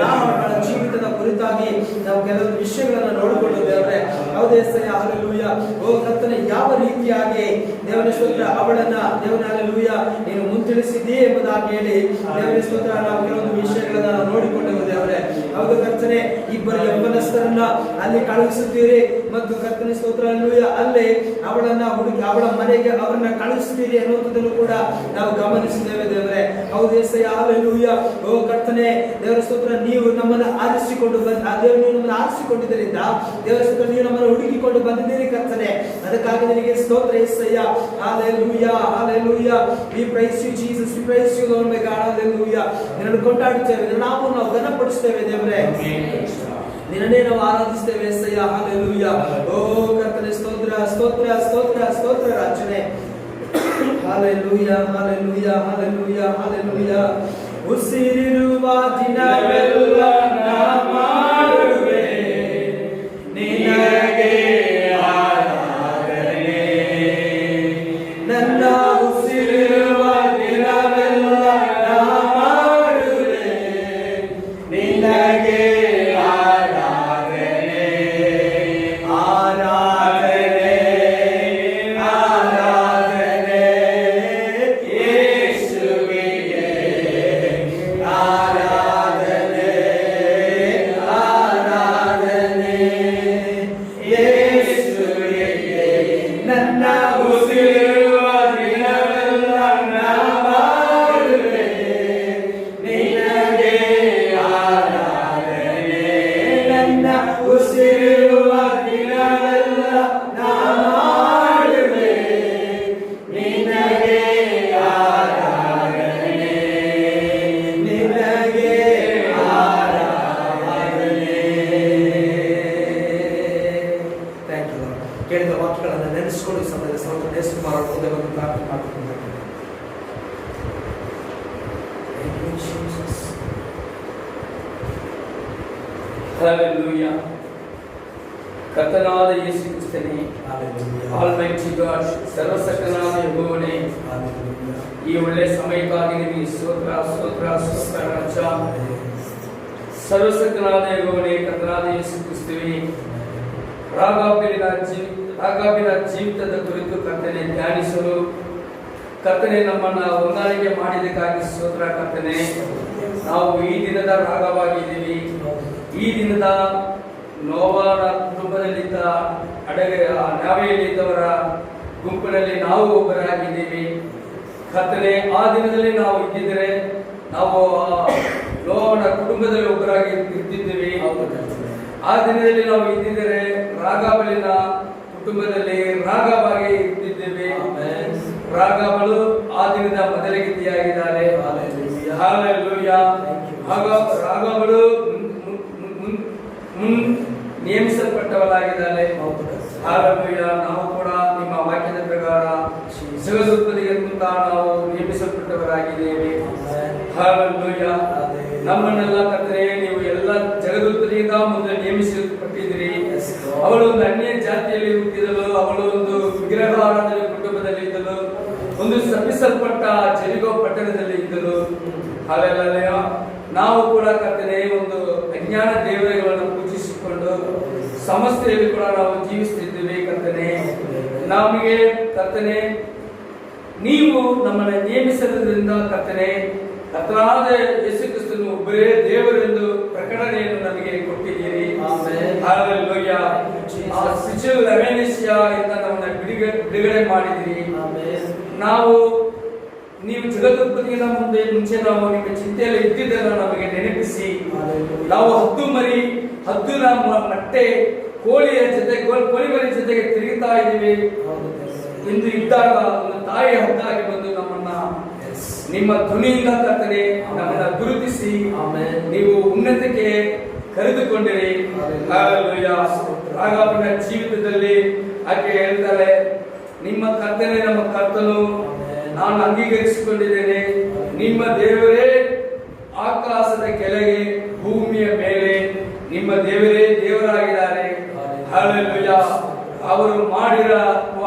ರಾಹಬಳ ಜೀವಿತದ ಕುರಿತಾಗಿ ನಾವು ಕೆಲವು ವಿಷಯಗಳನ್ನು ನೋಡಿಕೊಂಡು ದೇವರೇ, ಹೌದೇ ಸರಿ. Hallelujah. ಓ ಕರ್ತನೆ, ಯಾವ ರೀತಿಯಾಗಿ ದೇವರ ಸ್ತೋತ್ರ ಅವಳನ್ನ ದೇವರ ಹಲ್ಲೆಲೂಯ ನೀನು ಮುಂತಿಳಿಸಿದ್ದೀ ಎಂಬುದಾಗಿ ಹೇಳಿ ದೇವರ ಸ್ತೋತ್ರ ನಾವು ಕೆಲವೊಂದು ವಿಷಯಗಳನ್ನ ನಾವು ನೋಡಿಕೊಂಡೆವು ದೇವರೇ. ಹೌದು ಕರ್ತನೆ, ಇಬ್ಬರು ಯೌವನಸ್ಥರನ್ನ ಅಲ್ಲಿ ಕಳುಹಿಸುತ್ತೀರಿ ಮತ್ತು ಕರ್ತನೆ ಸ್ತೋತ್ರ ಹಲ್ಲೆಲೂಯ ಅಲ್ಲಿ ಅವಳನ್ನ ಹುಡುಗಿ ಅವಳ ಮನೆಗೆ ಅವರನ್ನ ಕಳುಹಿಸುತ್ತೀರಿ ಅನ್ನುವಂಥದ್ದನ್ನು ಕೂಡ ನಾವು ಗಮನಿಸಿದ್ದೇವೆ ದೇವರೇ. ಹೌದು యేసయ్య, ಹಲ್ಲೆಲೂಯ. ಓ ಕರ್ತನೆ ದೇವರ ಸ್ತೋತ್ರ, ನೀವು ನಮ್ಮನ್ನು ಆರಿಸಿಕೊಂಡು ದೇವರು ನೀವು ನಮ್ಮನ್ನು ಆರಿಸಿಕೊಂಡಿದ್ದರಿಂದ ದೇವರ ಸ್ತೋತ್ರ ನೀವು ನಮ್ಮನ್ನು ಹುಡುಕಿಕೊಂಡು ಬಂದಿದ್ದೀರಿ ಕರ್ತನೆ. ಅದಕ್ಕಾಗಿ ನಿನಗೆ ಸ್ತೋತ್ರ యేసయ్య. ಹಲ್ಲೆಲೂಯಾ, ಹಲ್ಲೆಲೂಯಾ. We praise you Jesus, we praise you Lord my God, hallelujah. ನಿನ್ನನ್ನು ಕೊಂಡಾಡುತ್ತೇವೆ, ನಿನ್ನ ನಾಮವನ್ನು ನಾವು ಘನಪಡಿಸುತ್ತೇವೆ ದೇವರೇ. ನಿನ್ನನ್ನೇ ನಾವು ಆರಾಧಿಸ್ತೇವೆ యేసయ్య, ಹಲ್ಲೆಲೂಯಾ. ಓ ಕರ್ತನೆ ಸ್ತೋತ್ರ, ಸ್ತೋತ್ರ, ಸ್ತೋತ್ರ, ಸ್ತೋತ್ರ ರಾಜನೇ. ಹಲ್ಲೆಲೂಯಾ, ಹಲ್ಲೆಲೂಯಾ, ಹಲ್ಲೆಲೂಯಾ, ಹಲ್ಲೆಲೂಯಾ. ಉಸಿರಿರುವ ದಿನವೆಲ್ಲ ನಾ ಮಾಡುವೆ ನಿನಗೆ ಆರಾಧನೆ. ನನ್ನ ಉಸಿರಿರುವ ದಿನವೆಲ್ಲ ನಾ ಮಾಡುವೆ ನಿನಗೆ ಆರಾಧನೆ, ಆರಾಧನೆ, ಆರಾಧನೆ ಯೇಸುವಿಗೆ, ಆರಾಧನೆ, ಆರಾಧನೆ ಯೇಸುವಿಗೆ. ನನ್ನ ಉಸಿರಿರುವ ದಿನವೆಲ್ಲ ನಾ ಮಾಡುವೆ ನಿನಗೆ ಆರಾಧನೆ. ನನ್ನ ಉಸಿರಿರುವ ದಿನವೆಲ್ಲ ನಾ ಮಾಡುವೆ ನಿನಗೆ ಆರಾಧನೆ, ನಿನಗೆ ಆರಾಧನೆ. Thank you lord. ಕೇಳಿದ ವಾಕ್ಯಗಳನ್ನು ನೆನೆಸಿಕೊಂಡು ಈ ಸಮಯದ ಸರ್ವ ಹೆಸರು ಮಾಡುವುದೇ ಒಂದು ಪ್ರಾರ್ಥನೆ ಮಾಡುತ್ತಿದ್ದೇನೆ. Thank you, Jesus. Hallelujah. ಕರ್ತನಾದ ಯೇಸು ಕ್ರಿಸ್ತನೇ, Hallelujah. ಆಲ್ಮೈಟಿ ಗಾಡ್, ಸರ್ವಶಕ್ತನಾದ ಯೆಹೋವನೇ, Hallelujah. ಈ ಒಳ್ಳೆ ಸಮಯಕ್ಕಾಗಿ ನಿಮಗೆ ಸ್ತೋತ್ರ, ಸ್ತೋತ್ರ, ಸ್ತೋತ್ರ ರಾಜ. ಸರ್ವಶಕ್ತನಾದ ಯೆಹೋವನೇ, ಕರ್ತನಾದ ಯೇಸು ಕ್ರಿಸ್ತನೇ, ರಾಗಾಬಿನ ಜೀವಿತದ ಕುರಿತು ಕರ್ತನೆ ಧ್ಯಾನಿಸಲು ಕರ್ತನೆ ನಮ್ಮನ್ನ ಹೊಂದಾಣಿಕೆ ಮಾಡಿದ್ದಕ್ಕಾಗಿ ಸ್ತೋತ್ರ ಕರ್ತನೆ. ನಾವು ಈ ದಿನದ ರಾಗವಾಗಿದ್ದೀವಿ. ಈ ದಿನದ ನೋವನ ಕುಟುಂಬದಲ್ಲಿದ್ದ ನಾವೆಯಲ್ಲಿದ್ದವರ ಗುಂಪಿನಲ್ಲಿ ನಾವು ಒಬ್ಬರಾಗಿದ್ದೀವಿ ಕರ್ತನೆ. ಆ ದಿನದಲ್ಲಿ ನಾವು ಇದ್ದಿದ್ದರೆ ನಾವು ನೋವನ ಕುಟುಂಬದಲ್ಲಿ ಒಬ್ಬರಾಗಿ ಇರ್ತಿದ್ದೀವಿ. ಆ ದಿನದಲ್ಲಿ ನಾವು ಇದ್ದಿದ್ದರೆ ರಾಗಾಬಲಿನ ಕುಟುಂಬದಲ್ಲಿ ರಾಗವಾಗಿ ಇರ್ತಿದ್ದೇವೆ. ರಾಗಬಲು ಆ ದಿನದ ಮೊದಲಗಿತ್ತಿಯಾಗಿದ್ದಾರೆ. ಹಲ್ಲೆಲೂಯಾ. ರಾಗಬಲು ನೇಮಿಸಲ್ಪಟ್ಟವರಾಗಿದ್ದಾರೆ. ಹಲ್ಲೆಲೂಯಾ. ನಾವು ಕೂಡ ನಿಮ್ಮ ವಾಕ್ಯದ ಪ್ರಕಾರ ಜಗದುತ್ಪತ್ತಿಗಿಂತ ನಾವು ನೇಮಿಸಲ್ಪಟ್ಟವರಾಗಿದ್ದೇವೆ. ಹಲ್ಲೆಲೂಯಾ. ನಮ್ಮನ್ನೆಲ್ಲ ಕರ್ತನೆ ನೀವು ಎಲ್ಲ ಜಗದುತ್ಪತ್ತಿಯಿಂದ ಮುಂದೆ ನೇಮಿಸಲ್ಪಟ್ಟಿದ್ದೀರಿ. ಅವಳು ಒಂದು ಅನ್ಯ ಜಾತಿಯಲ್ಲಿ ಹುಟ್ಟಿದಳು. ಅವಳು ಒಂದು ವಿಗ್ರಹಾರಾಧನೆ ಕುಟುಂಬದಲ್ಲಿ ಇದ್ದಳು. ಒಂದು ಶಪಿಸಲ್ಪಟ್ಟ ಜೆರಿಕೋ ಪಟ್ಟಣದಲ್ಲಿ ಇದ್ದಳು. ಹಲ್ಲೆಲೂಯಾ. ನಾವು ಕೂಡ ಕರ್ತನೆ ಒಂದು ಅಜ್ಞಾನ ದೇವರುಗಳನ್ನು ಪೂಜಿಸಿಕೊಂಡು ಸಮಸ್ಯೆಯಲ್ಲಿ ಕೂಡ ನಾವು ಜೀವಿಸುತ್ತಿದ್ದೇವೆ ಕರ್ತನೆ. ನಮಗೆ ಕರ್ತನೆ ನೀವು ನಮ್ಮನ್ನು ನೇಮಿಸದ್ರಿಂದ ಕರ್ತನೆ ಕರ್ತನಾದ ಯೇಸು ಕ್ರಿಸ್ತನು ಒಬ್ಬರೇ ದೇವರೆಂದು ಪ್ರಕಟಣೆಯನ್ನು ನಮಗೆ ಕೊಟ್ಟಿದ್ದೀರಿ. ಹಲ್ಲೆಲೂಯಾ. ಆ ಸಿಚುಲ್ ರೆವೆನಿಸಿಯಾ ಇಂದ ನಮ್ಮನ್ನು ಬಿಡುಗಡೆ ಮಾಡಿದಿರಿ. ನಾವು ನೀವು ಜಗದುತ್ಪತ್ತಿಗಿಂತ ಮುಂಚೆ ನಾವು ನಿಮ್ಮ ಚಿಂತೆಯಲ್ಲಿ ಇದ್ದಿದ್ದನ್ನು ನಮಗೆ ನೆನಪಿಸಿ ನಾವು ಹದ್ದುನ ಮೊಟ್ಟೆ ಕೋಳಿಯ ಜೊತೆ ಕೋಳಿಮರಿ ಜೊತೆಗೆ ತಿರುಗುತ್ತಾ ಇದ್ದೀವಿ ಎಂದು ಇದ್ದಾಗ ಒಂದು ತಾಯಿ ಹದ್ದಾಗಿ ಬಂದು ನಮ್ಮನ್ನ ನಿಮ್ಮ ಧ್ವನಿಯಿಂದ ಕರ್ತನೆ ನಮ್ಮನ್ನ ಗುರುತಿಸಿ ನೀವು ಉನ್ನತಕ್ಕೆ ಕರೆದುಕೊಂಡಿರಿ. ರಾಗಾಬನ ಜೀವಿತದಲ್ಲಿ ಆಕೆ ಹೇಳ್ತಾರೆ, ನಿಮ್ಮ ಕರ್ತನೆ ನಮ್ಮ ಕರ್ತನು, ನಾನು ಅಂಗೀಕರಿಸಿಕೊಂಡಿದ್ದೇನೆ. ನಿಮ್ಮ ದೇವರೇ ಆಕಾಶದ ಕೆಳಗೆ ಭೂಮಿಯ ಮೇಲೆ ನಿಮ್ಮ ದೇವರೇ ದೇವರಾಗಿದ್ದಾರೆ. ಹಲ್ಲೆಲೂಯಾ. ಅವರು ಮಾಡಿರುವ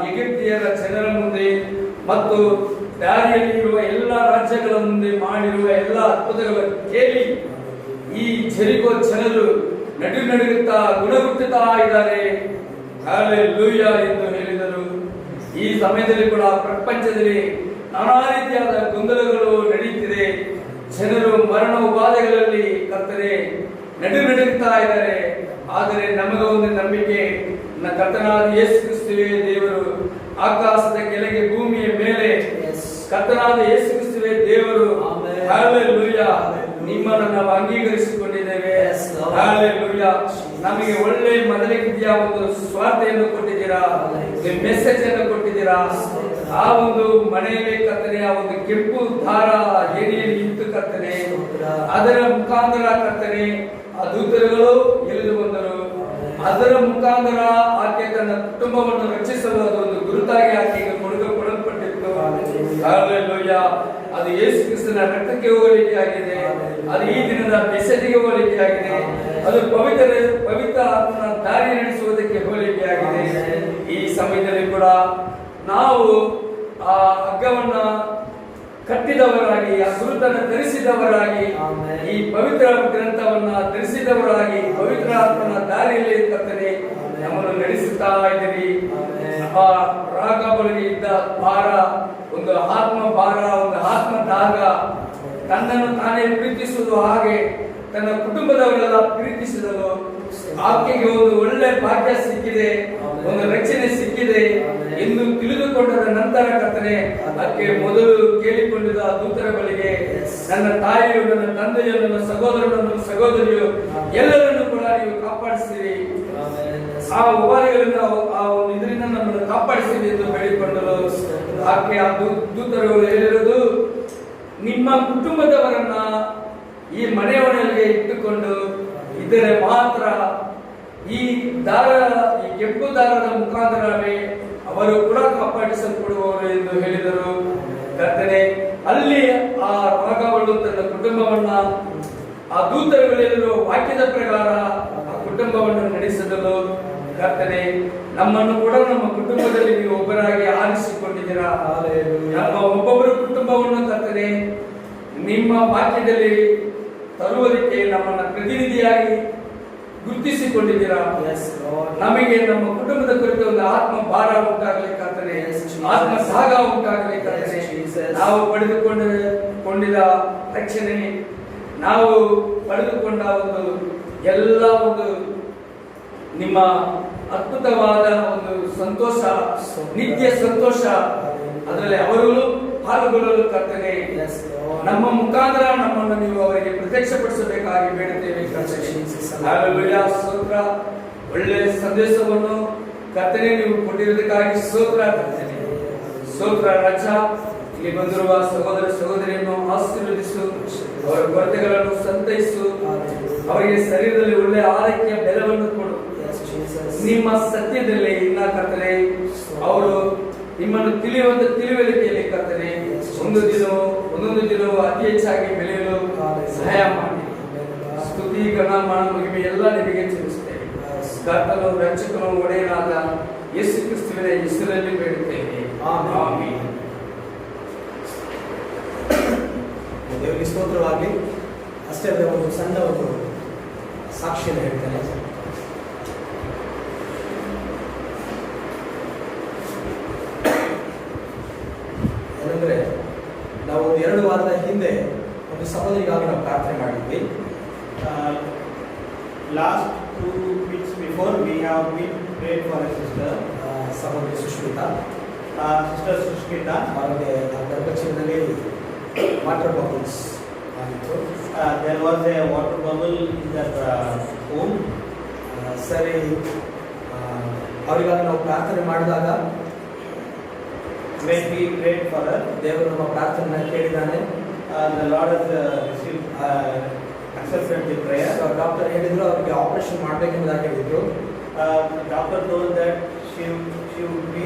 ಎಗಿಪ್ತಿಯರ ಜನರ ಮುಂದೆ ಮತ್ತು ದಾರಿಯಲ್ಲಿ ಇರುವ ಎಲ್ಲ ರಾಜ್ಯಗಳ ಮುಂದೆ ಮಾಡಿರುವ ಎಲ್ಲ ಅದ್ಭುತಗಳನ್ನು ಕೇಳಿ ಈ ಜೆರಿಕೋ ಜನರು ನಡುಗುತ್ತಾ ಗುಣಗುಟ್ಟುತ್ತಾ ಇದ್ದಾರೆ. ಹಲ್ಲೆಲೂಯಾ ಎಂದು ಹೇಳಿದರು. ಈ ಸಮಯದಲ್ಲಿ ಕೂಡ ಪ್ರಪಂಚದಲ್ಲಿ ನಾನಾ ರೀತಿಯಾದ ಗೊಂದಲಗಳು ನಡೆಯುತ್ತಿದೆ. ಜನರು ಮರಣ ಉಪಾಧೆಗಳಲ್ಲಿ ಕರ್ತನೆ ನಡುತ್ತಾ ಇದ್ದಾರೆ. ಆದರೆ ನಮಗೆ ಒಂದು ನಂಬಿಕೆ, ನನ್ನ ಕರ್ತನಾದ ಯೇಸು ಕ್ರಿಸ್ತುವೇ ದೇವರು. ಆಕಾಶದ ಕೆಳಗೆ ಭೂಮಿಯ ಮೇಲೆ ಕರ್ತನಾದ ಯೇಸು ಕ್ರಿಸ್ತುವೇ ದೇವರು. ಹಲ್ಲೆಲೂಯಾ. ನಿಮ್ಮನ್ನು ನಾವು ಅಂಗೀಕರಿಸಿಕೊಂಡಿದ್ದೇವೆ. ಹಲ್ಲೆಲೂಯಾ. ನಮಗೆ ಒಳ್ಳೆ ಮೊದಲಿಗೆ ಒಂದು ಸ್ವಾರ್ಥೆಯನ್ನು ಕೊಟ್ಟಿದ್ದೀರಾ, ಮೆಸೇಜ್ ಅನ್ನು ಕೊಟ್ಟಿದ್ದೀರಾ. ಆ ಒಂದು ಮನೆಯಲ್ಲಿ ಕರ್ತನೆ ಆ ಒಂದು ಕೆಂಪು ದಾರ ಏರಿಯಲ್ಲಿ ಇತ್ತು ಕರ್ತನೆ, ಅದರ ಮುಖಾಂತರ ಕರ್ತನೆ ಆ ದೂತರುಗಳು ಎಳೆದು ಬಂದರು. ಅದರ ಮುಖಾಂತರ ಆಕೆ ತನ್ನ ಕುಟುಂಬವನ್ನು ರಕ್ಷಿಸಲು ಅದೊಂದು ಗುರುತಾಗಿ ಆಕೆಗೆ ಕೊಡಲ್ಪಟ್ಟಿತ್ತು. ಹಲ್ಲೆಲೂಯಾ. ಅದು ಯೇಸು ಕ್ರಿಸ್ತನ ರಕ್ತಕ್ಕೆ ಹೋಲಿಕೆ ಆಗಿದೆ. ಅದು ಈ ದಿನದ ಮೆಸೇಜ್ಗೆ ಹೋಲಿಕೆ ಆಗಿದೆ. ಅದು ಪವಿತ್ರ ಆತ್ಮನ ದಾರಿ ನಡೆಸುವುದಕ್ಕೆ ಹೋಲಿಕೆ ಆಗಿದೆ. ಈ ಸಮಯದಲ್ಲಿ ಕೂಡ ನಾವು ಆ ಹಗ್ಗವನ್ನ ಕಟ್ಟಿದವರಾಗಿ, ಆ ಗುರುತನ್ನು ಧರಿಸಿದವರಾಗಿ, ಈ ಪವಿತ್ರ ಗ್ರಂಥವನ್ನ ಧರಿಸಿದವರಾಗಿ ಪವಿತ್ರ ಆತ್ಮನ ದಾರಿಯಲ್ಲಿ ಕರ್ತನೆ ನಮ್ಮನ್ನು ನಡೆಸುತ್ತಾ ಇದ್ದೀರಿ. ಆ ರಾಗಬಳಿಗೆ ಇದ್ದ ಭಾರ, ಒಂದು ಆತ್ಮ ಭಾರ, ಒಂದು ಆತ್ಮ ದಾಗ, ತನ್ನನ್ನು ತಾನೇ ಪ್ರೀತಿಸುವುದು, ಹಾಗೆ ತನ್ನ ಕುಟುಂಬದವರೆಲ್ಲ ಪ್ರೀತಿಸಿದಳು. ಆಕೆಗೆ ಒಂದು ಒಳ್ಳೆ ಭಾಗ್ಯ ಸಿಕ್ಕಿದೆ, ಒಂದು ರಕ್ಷಣೆ ಸಿಕ್ಕಿದೆ ಎಂದು ತಿಳಿದುಕೊಂಡದ ನಂತರ ಕರ್ತನೆ ಆಕೆ ಮೊದಲು ಕೇಳಿಕೊಂಡಿದ್ದ ದೂತರ ಬಳಿಗೆ, ನನ್ನ ತಾಯಿಯು, ನನ್ನ ತಂದೆಯು, ನನ್ನ ಸಹೋದರನು, ನನ್ನ ಸಹೋದರಿಯು ಎಲ್ಲರನ್ನು ಕೂಡ ನೀವು ಕಾಪಾಡಿಸಿರಿ, ಆ ಉಪಾಧಿಗಳಿಂದ ಆ ಇದರಿಂದ ನಮ್ಮನ್ನು ಕಾಪಾಡಿಸಿರಿ ಎಂದು ಬೇಡಿಕೊಂಡರು. ಆಕೆ ಆ ದೂತರುಗಳು ಹೇಳಿರುವುದು, ನಿಮ್ಮ ಕುಟುಂಬದವರನ್ನ ಈ ಮನೆಯೊಳಗೆ ಇಟ್ಟುಕೊಂಡು ಇದ್ದರೆ ಮಾತ್ರ ಈ ಕೆಂಪು ದಾರದ ಮುಖಾಂತರವೇ ಅವರು ಕೂಡ ಕಾಪಾಡಿಸಲ್ಪಡುವವರು ಎಂದು ಹೇಳಿದರು. ಕರ್ತನೆ ಅಲ್ಲಿ ಆ ರಾಗವಳು ತನ್ನ ಕುಟುಂಬವನ್ನ ಆ ದೂತರುಗಳಿರುವ ವಾಕ್ಯದ ಪ್ರಕಾರ ಆ ಕುಟುಂಬವನ್ನು ನಡೆಸಿದಳು. ಕರ್ತನೆ ನಮ್ಮನ್ನು ಕೂಡ ನಮ್ಮ ಕುಟುಂಬದಲ್ಲಿ ನೀವು ಒಬ್ಬರಾಗಿ ಆರಿಸಿಕೊಂಡಿದ್ದೀರಾ. ನಮ್ಮ ಒಬ್ಬೊಬ್ಬರು ಕುಟುಂಬವನ್ನು ಕರ್ತನೆ ನಿಮ್ಮ ವಾಕ್ಯದಲ್ಲಿ ತರುವುದಕ್ಕೆ ನಮ್ಮನ್ನ ಪ್ರತಿನಿಧಿಯಾಗಿ ಗುರುತಿಸಿಕೊಂಡಿದ್ದೀರಾ. ನಮಗೆ ನಮ್ಮ ಕುಟುಂಬದ ಕುರಿತು ಒಂದು ಆತ್ಮ ಭಾರ ಉಂಟಾಗಲಿಕ್ಕಾಗ್ತದೆ, ಆತ್ಮ ಸಾಗ ಉಂಟಾಗಲಿಕ್ಕಾಗ್ತದೆ. ನಾವು ಪಡೆದುಕೊಂಡಿದ ರಕ್ಷಣೆ, ನಾವು ಪಡೆದುಕೊಂಡ ಒಂದು ಎಲ್ಲ ಒಂದು ನಿಮ್ಮ ಅದ್ಭುತವಾದ ಒಂದು ಸಂತೋಷ, ನಿತ್ಯ ಸಂತೋಷ, ಅದರಲ್ಲಿ ಅವರು ಪಾಲ್ಗೊಳ್ಳಲು ಕರ್ತನೆ ನಮ್ಮ ಮುಖಾಂತರ ನಮ್ಮನ್ನು ನೀವು ಅವರಿಗೆ ಪ್ರತ್ಯಕ್ಷಪಡಿಸಬೇಕಾಗಿ ಬೇಡುತ್ತೇವೆ. ಹಲ್ಲೆಲೂಯಾ. ಸ್ತೋತ್ರ. ಒಳ್ಳೆ ಸಂದೇಶವನ್ನು ಕರ್ತನೆ ನೀವು ಕೊಟ್ಟಿರುವುದಕ್ಕಾಗಿ ಸ್ತೋತ್ರ ಕರ್ತನೆ. ಸ್ತೋತ್ರ ರಾಜ. ಇಲ್ಲಿ ಬಂದಿರುವ ಸಹೋದರ ಸಹೋದರಿಯನ್ನು ಆಶೀರ್ವದಿಸು, ಅವರ ಕೊರತೆಗಳನ್ನು ಸಂತೈಸು, ಅವರಿಗೆ ಶರೀರದಲ್ಲಿ ಒಳ್ಳೆ ಆರೋಗ್ಯ ಬೆಲವನ್ನು ಕೊಡು. ನಿಮ್ಮ ಸತ್ಯದಲ್ಲಿ ಇನ್ನ ಕರ್ತನೆ ಅವರು ನಿಮ್ಮನ್ನು ತಿಳಿಯುವಂತ ತಿಳುವಳಿಕೆಯಲ್ಲಿ ಕರ್ತನೆ ಒಂದೊಂದು ದಿನವೂ ಅತಿ ಹೆಚ್ಚಾಗಿ ಬೆಳೆಯಲು ಸಹಾಯ ಮಾಡಿ. ಸ್ತುತಿ ಗಣ ಮಹಿಮೆ ಎಲ್ಲ ನಿಮಗೆ ತಿಳಿಸುತ್ತೇವೆ. ಕರ್ತನು ರಕ್ಷಕನು ಒಡೆಯನಾದ ಯೇಸು ಕ್ರಿಸ್ತುವಿನ ಹೆಸರಲ್ಲಿ ಬೇಡುತ್ತೇವೆ. ಆಮೆನ್. ದೇವರಿಗೆ ಸ್ತೋತ್ರವಾಗಲಿ. ಅಷ್ಟೇ ಅಲ್ಲದೆ ಒಂದು ಸಣ್ಣ ಒಂದು ಸಾಕ್ಷಿಯನ್ನು ಹೇಳ್ತೇನೆ. ಏನಂದ್ರೆ ನಾವು 2 ವಾರದ ಹಿಂದೆ ಒಂದು ಸಹೋದರಿಗಾಗಿ ನಾವು ಪ್ರಾರ್ಥನೆ ಮಾಡಿದ್ವಿ. Last 2 weeks before we have been prayed for a sister, ಸಹೋದರಿ ಸುಷ್ಮಿತಾ. Sister Sushmita. ಅವರಿಗೆ ಗರ್ಭಚೀಲದಲ್ಲಿ ವಾಟರ್ ಬಬಲ್ಸ್ ಆಗಿತ್ತು. There was a water bubble in that womb. ಸರಿ, ಅವರಿಗಾಗಿ ನಾವು ಪ್ರಾರ್ಥನೆ ಮಾಡಿದಾಗ when we prayed for her, ದೇವರು ನಮ್ಮ ಪ್ರಾರ್ಥನೆಯನ್ನು ಕೇಳಿದ್ದಾನೆ. the Lord has received accepted the prayer. Doctor ಹೇಳಿದ್ರು ಅವರಿಗೆ ಆಪರೇಷನ್ ಮಾಡಬೇಕೆಂಬುದಾಗಿ ಹೇಳಿದ್ರು. Doctor told that she would be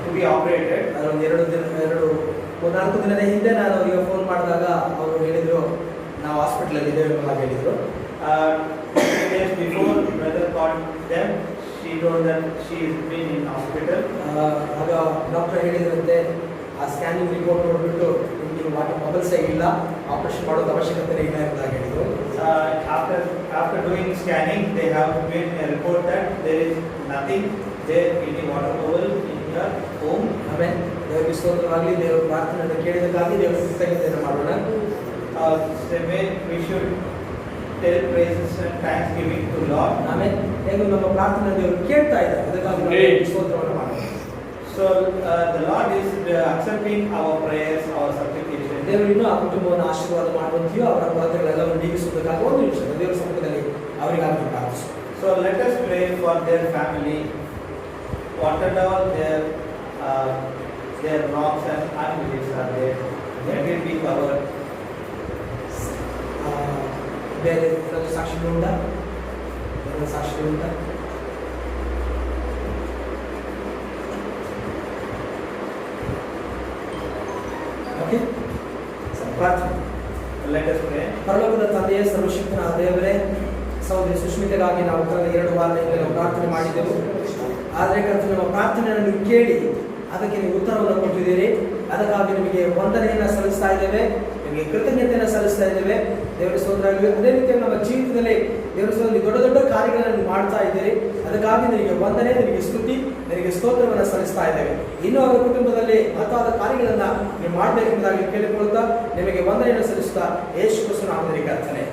to be operated. ಅದೊಂದು 4 ದಿನದ ಹಿಂದೆ ನಾನು ಅವರಿಗೆ ಫೋನ್ ಮಾಡಿದಾಗ ಅವರು ಹೇಳಿದ್ರು ನಾವು ಹಾಸ್ಪಿಟಲ್ ಇದ್ದೇವೆ ಎಂಬುದಾಗಿ ಹೇಳಿದ್ರು. 2 days before brother called them, she told that she is been in hospital. ಆಗ ಡಾಕ್ಟರ್ ಹೇಳಿದ್ರಂತೆ ಆ ಸ್ಕ್ಯಾನಿಂಗ್ ರಿಪೋರ್ಟ್ ನೋಡಿಬಿಟ್ಟು ನಿಮಗೆ ವಾಟರ್ ಬಬಲ್ಸೇ ಇಲ್ಲ, ಆಪರೇಷನ್ ಮಾಡೋದು ಅವಶ್ಯಕತೆ ಇಲ್ಲ ಎಂಬುದಾಗಿ ಹೇಳಿದ್ರು. After doing scanning, they have made a report that there is nothing there any water bubble in your home? Amen. ದೇವರಿಗೆ ಸ್ತೋತ್ರವಾಗಲಿ. ದೇವರ ಪ್ರಾರ್ಥನೆಯನ್ನು ಕೇಳಿದಕ್ಕಾಗಿ ದೇವರಿಗೆ ಕೃತಜ್ಞತೆಯನ್ನು ಮಾಡೋಣ. Same way we should tell praises and thanksgiving to Lord. Amen. ಹೇಗೂ ನಮ್ಮ ಪ್ರಾರ್ಥನೆ ದೇವರು ಕೇಳ್ತಾ ಇದ್ದಾರೆ, ಅದಕ್ಕಾಗಿ ನಾವು ದೇವರಿಗೆ ಸ್ತೋತ್ರವನ್ನು ಮಾಡೋಣ. So the Lord is accepting our prayers, our supplication. ದೇವರು ಇನ್ನೂ ಆ ಕುಟುಂಬವನ್ನು ಆಶೀರ್ವಾದ ಮಾಡುವಂತೆಯೂ ಅವರ ಕೊರತೆಗಳೆಲ್ಲವನ್ನು ನೀಗಿಸುವುದಕ್ಕಾಗಿ ಒಂದು ನಿಮಿಷ ದೇವರ ಸಮ್ಮುಖದಲ್ಲಿ ಅವರಿಗಾಗಿ ಪ್ರಾರ್ಥಿಸೋಣ. So let us pray for their family, whatever their wrongs and unbeliefs are there, let it be covered. ಬೇರೆ ಸಾಕ್ಷಿಗಳು ಉಂಟಾ? ಸಾಕ್ಷಿಗಳು ಉಂಟಾ? ಓಕೆ, ಪ್ರಾರ್ಥನೆ. Let us pray. ಪರಲೋಕದ ತಂದೆಯೇ, ಸರ್ವಶಕ್ತನಾದ ದೇವರೇ, ಸಹೋದರಿ ಸುಷ್ಮಿತೆಗಾಗಿ ನಾವು ಕಳೆದ 2 ವಾರದಿಂದ ನಾವು ಪ್ರಾರ್ಥನೆ ಮಾಡಿದ್ದೆವು. ಆದರೆ ಕರ್ತನೆ, ನಮ್ಮ ಪ್ರಾರ್ಥನೆಯನ್ನು ನೀವು ಕೇಳಿ ಅದಕ್ಕೆ ನೀವು ಉತ್ತರವನ್ನು ಕೊಟ್ಟಿದ್ದೀರಿ. ಅದಕ್ಕಾಗಿ ನಿಮಗೆ ವಂದನೆಯನ್ನು ಸಲ್ಲಿಸ್ತಾ ಇದ್ದೇವೆ, ನಿಮಗೆ ಕೃತಜ್ಞತೆಯನ್ನು ಸಲ್ಲಿಸ್ತಾ ಇದ್ದೇವೆ. ದೇವರ ಸ್ತೋತ್ರ. ಅದೇ ರೀತಿಯಾಗಿ ನಮ್ಮ ಜೀವಿತದಲ್ಲಿ ದೇವರ ಸ್ತೋತ್ರ ದೊಡ್ಡ ದೊಡ್ಡ ಕಾರ್ಯಗಳನ್ನು ನೀವು ಮಾಡ್ತಾ ಇದ್ದೀರಿ. ಅದಕ್ಕಾಗಿ ನಿಮಗೆ ವಂದನೆ, ನಿಮಗೆ ಸ್ತುತಿ, ನಿಮಗೆ ಸ್ತೋತ್ರವನ್ನು ಸಲ್ಲಿಸ್ತಾ ಇದ್ದೇವೆ. ಇನ್ನೂ ಅವರ ಕುಟುಂಬದಲ್ಲಿ ಮಹತ್ವದ ಕಾರ್ಯಗಳನ್ನು ನೀವು ಮಾಡಬೇಕೆಂಬುದಾಗಿ ಕೇಳಿಕೊಳ್ಳುತ್ತಾ ನಿಮಗೆ ವಂದನೆಯನ್ನು ಸಲ್ಲಿಸುತ್ತಾ ಯೇಸು ಕ್ರಿಸ್ತನ ನಾಮದಲ್ಲಿ ಕರ್ತನೆ,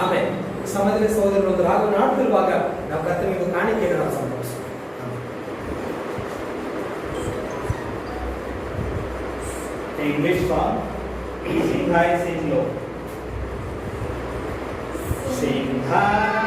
ಆಮೆನ್. ಸಮಯದಲ್ಲಿ ಸಹೋದರರು ಒಂದು ರಾಗವನ್ನು ಹಾಡುತ್ತಿರುವಾಗ ನಾವು ಕರ್ತನಿಗೆ ಕಾಣಿಕೆಯನ್ನು ನಾವು ಸಮರ್ಪಿಸೋಣ. English song, sing high, sing low. Sing high.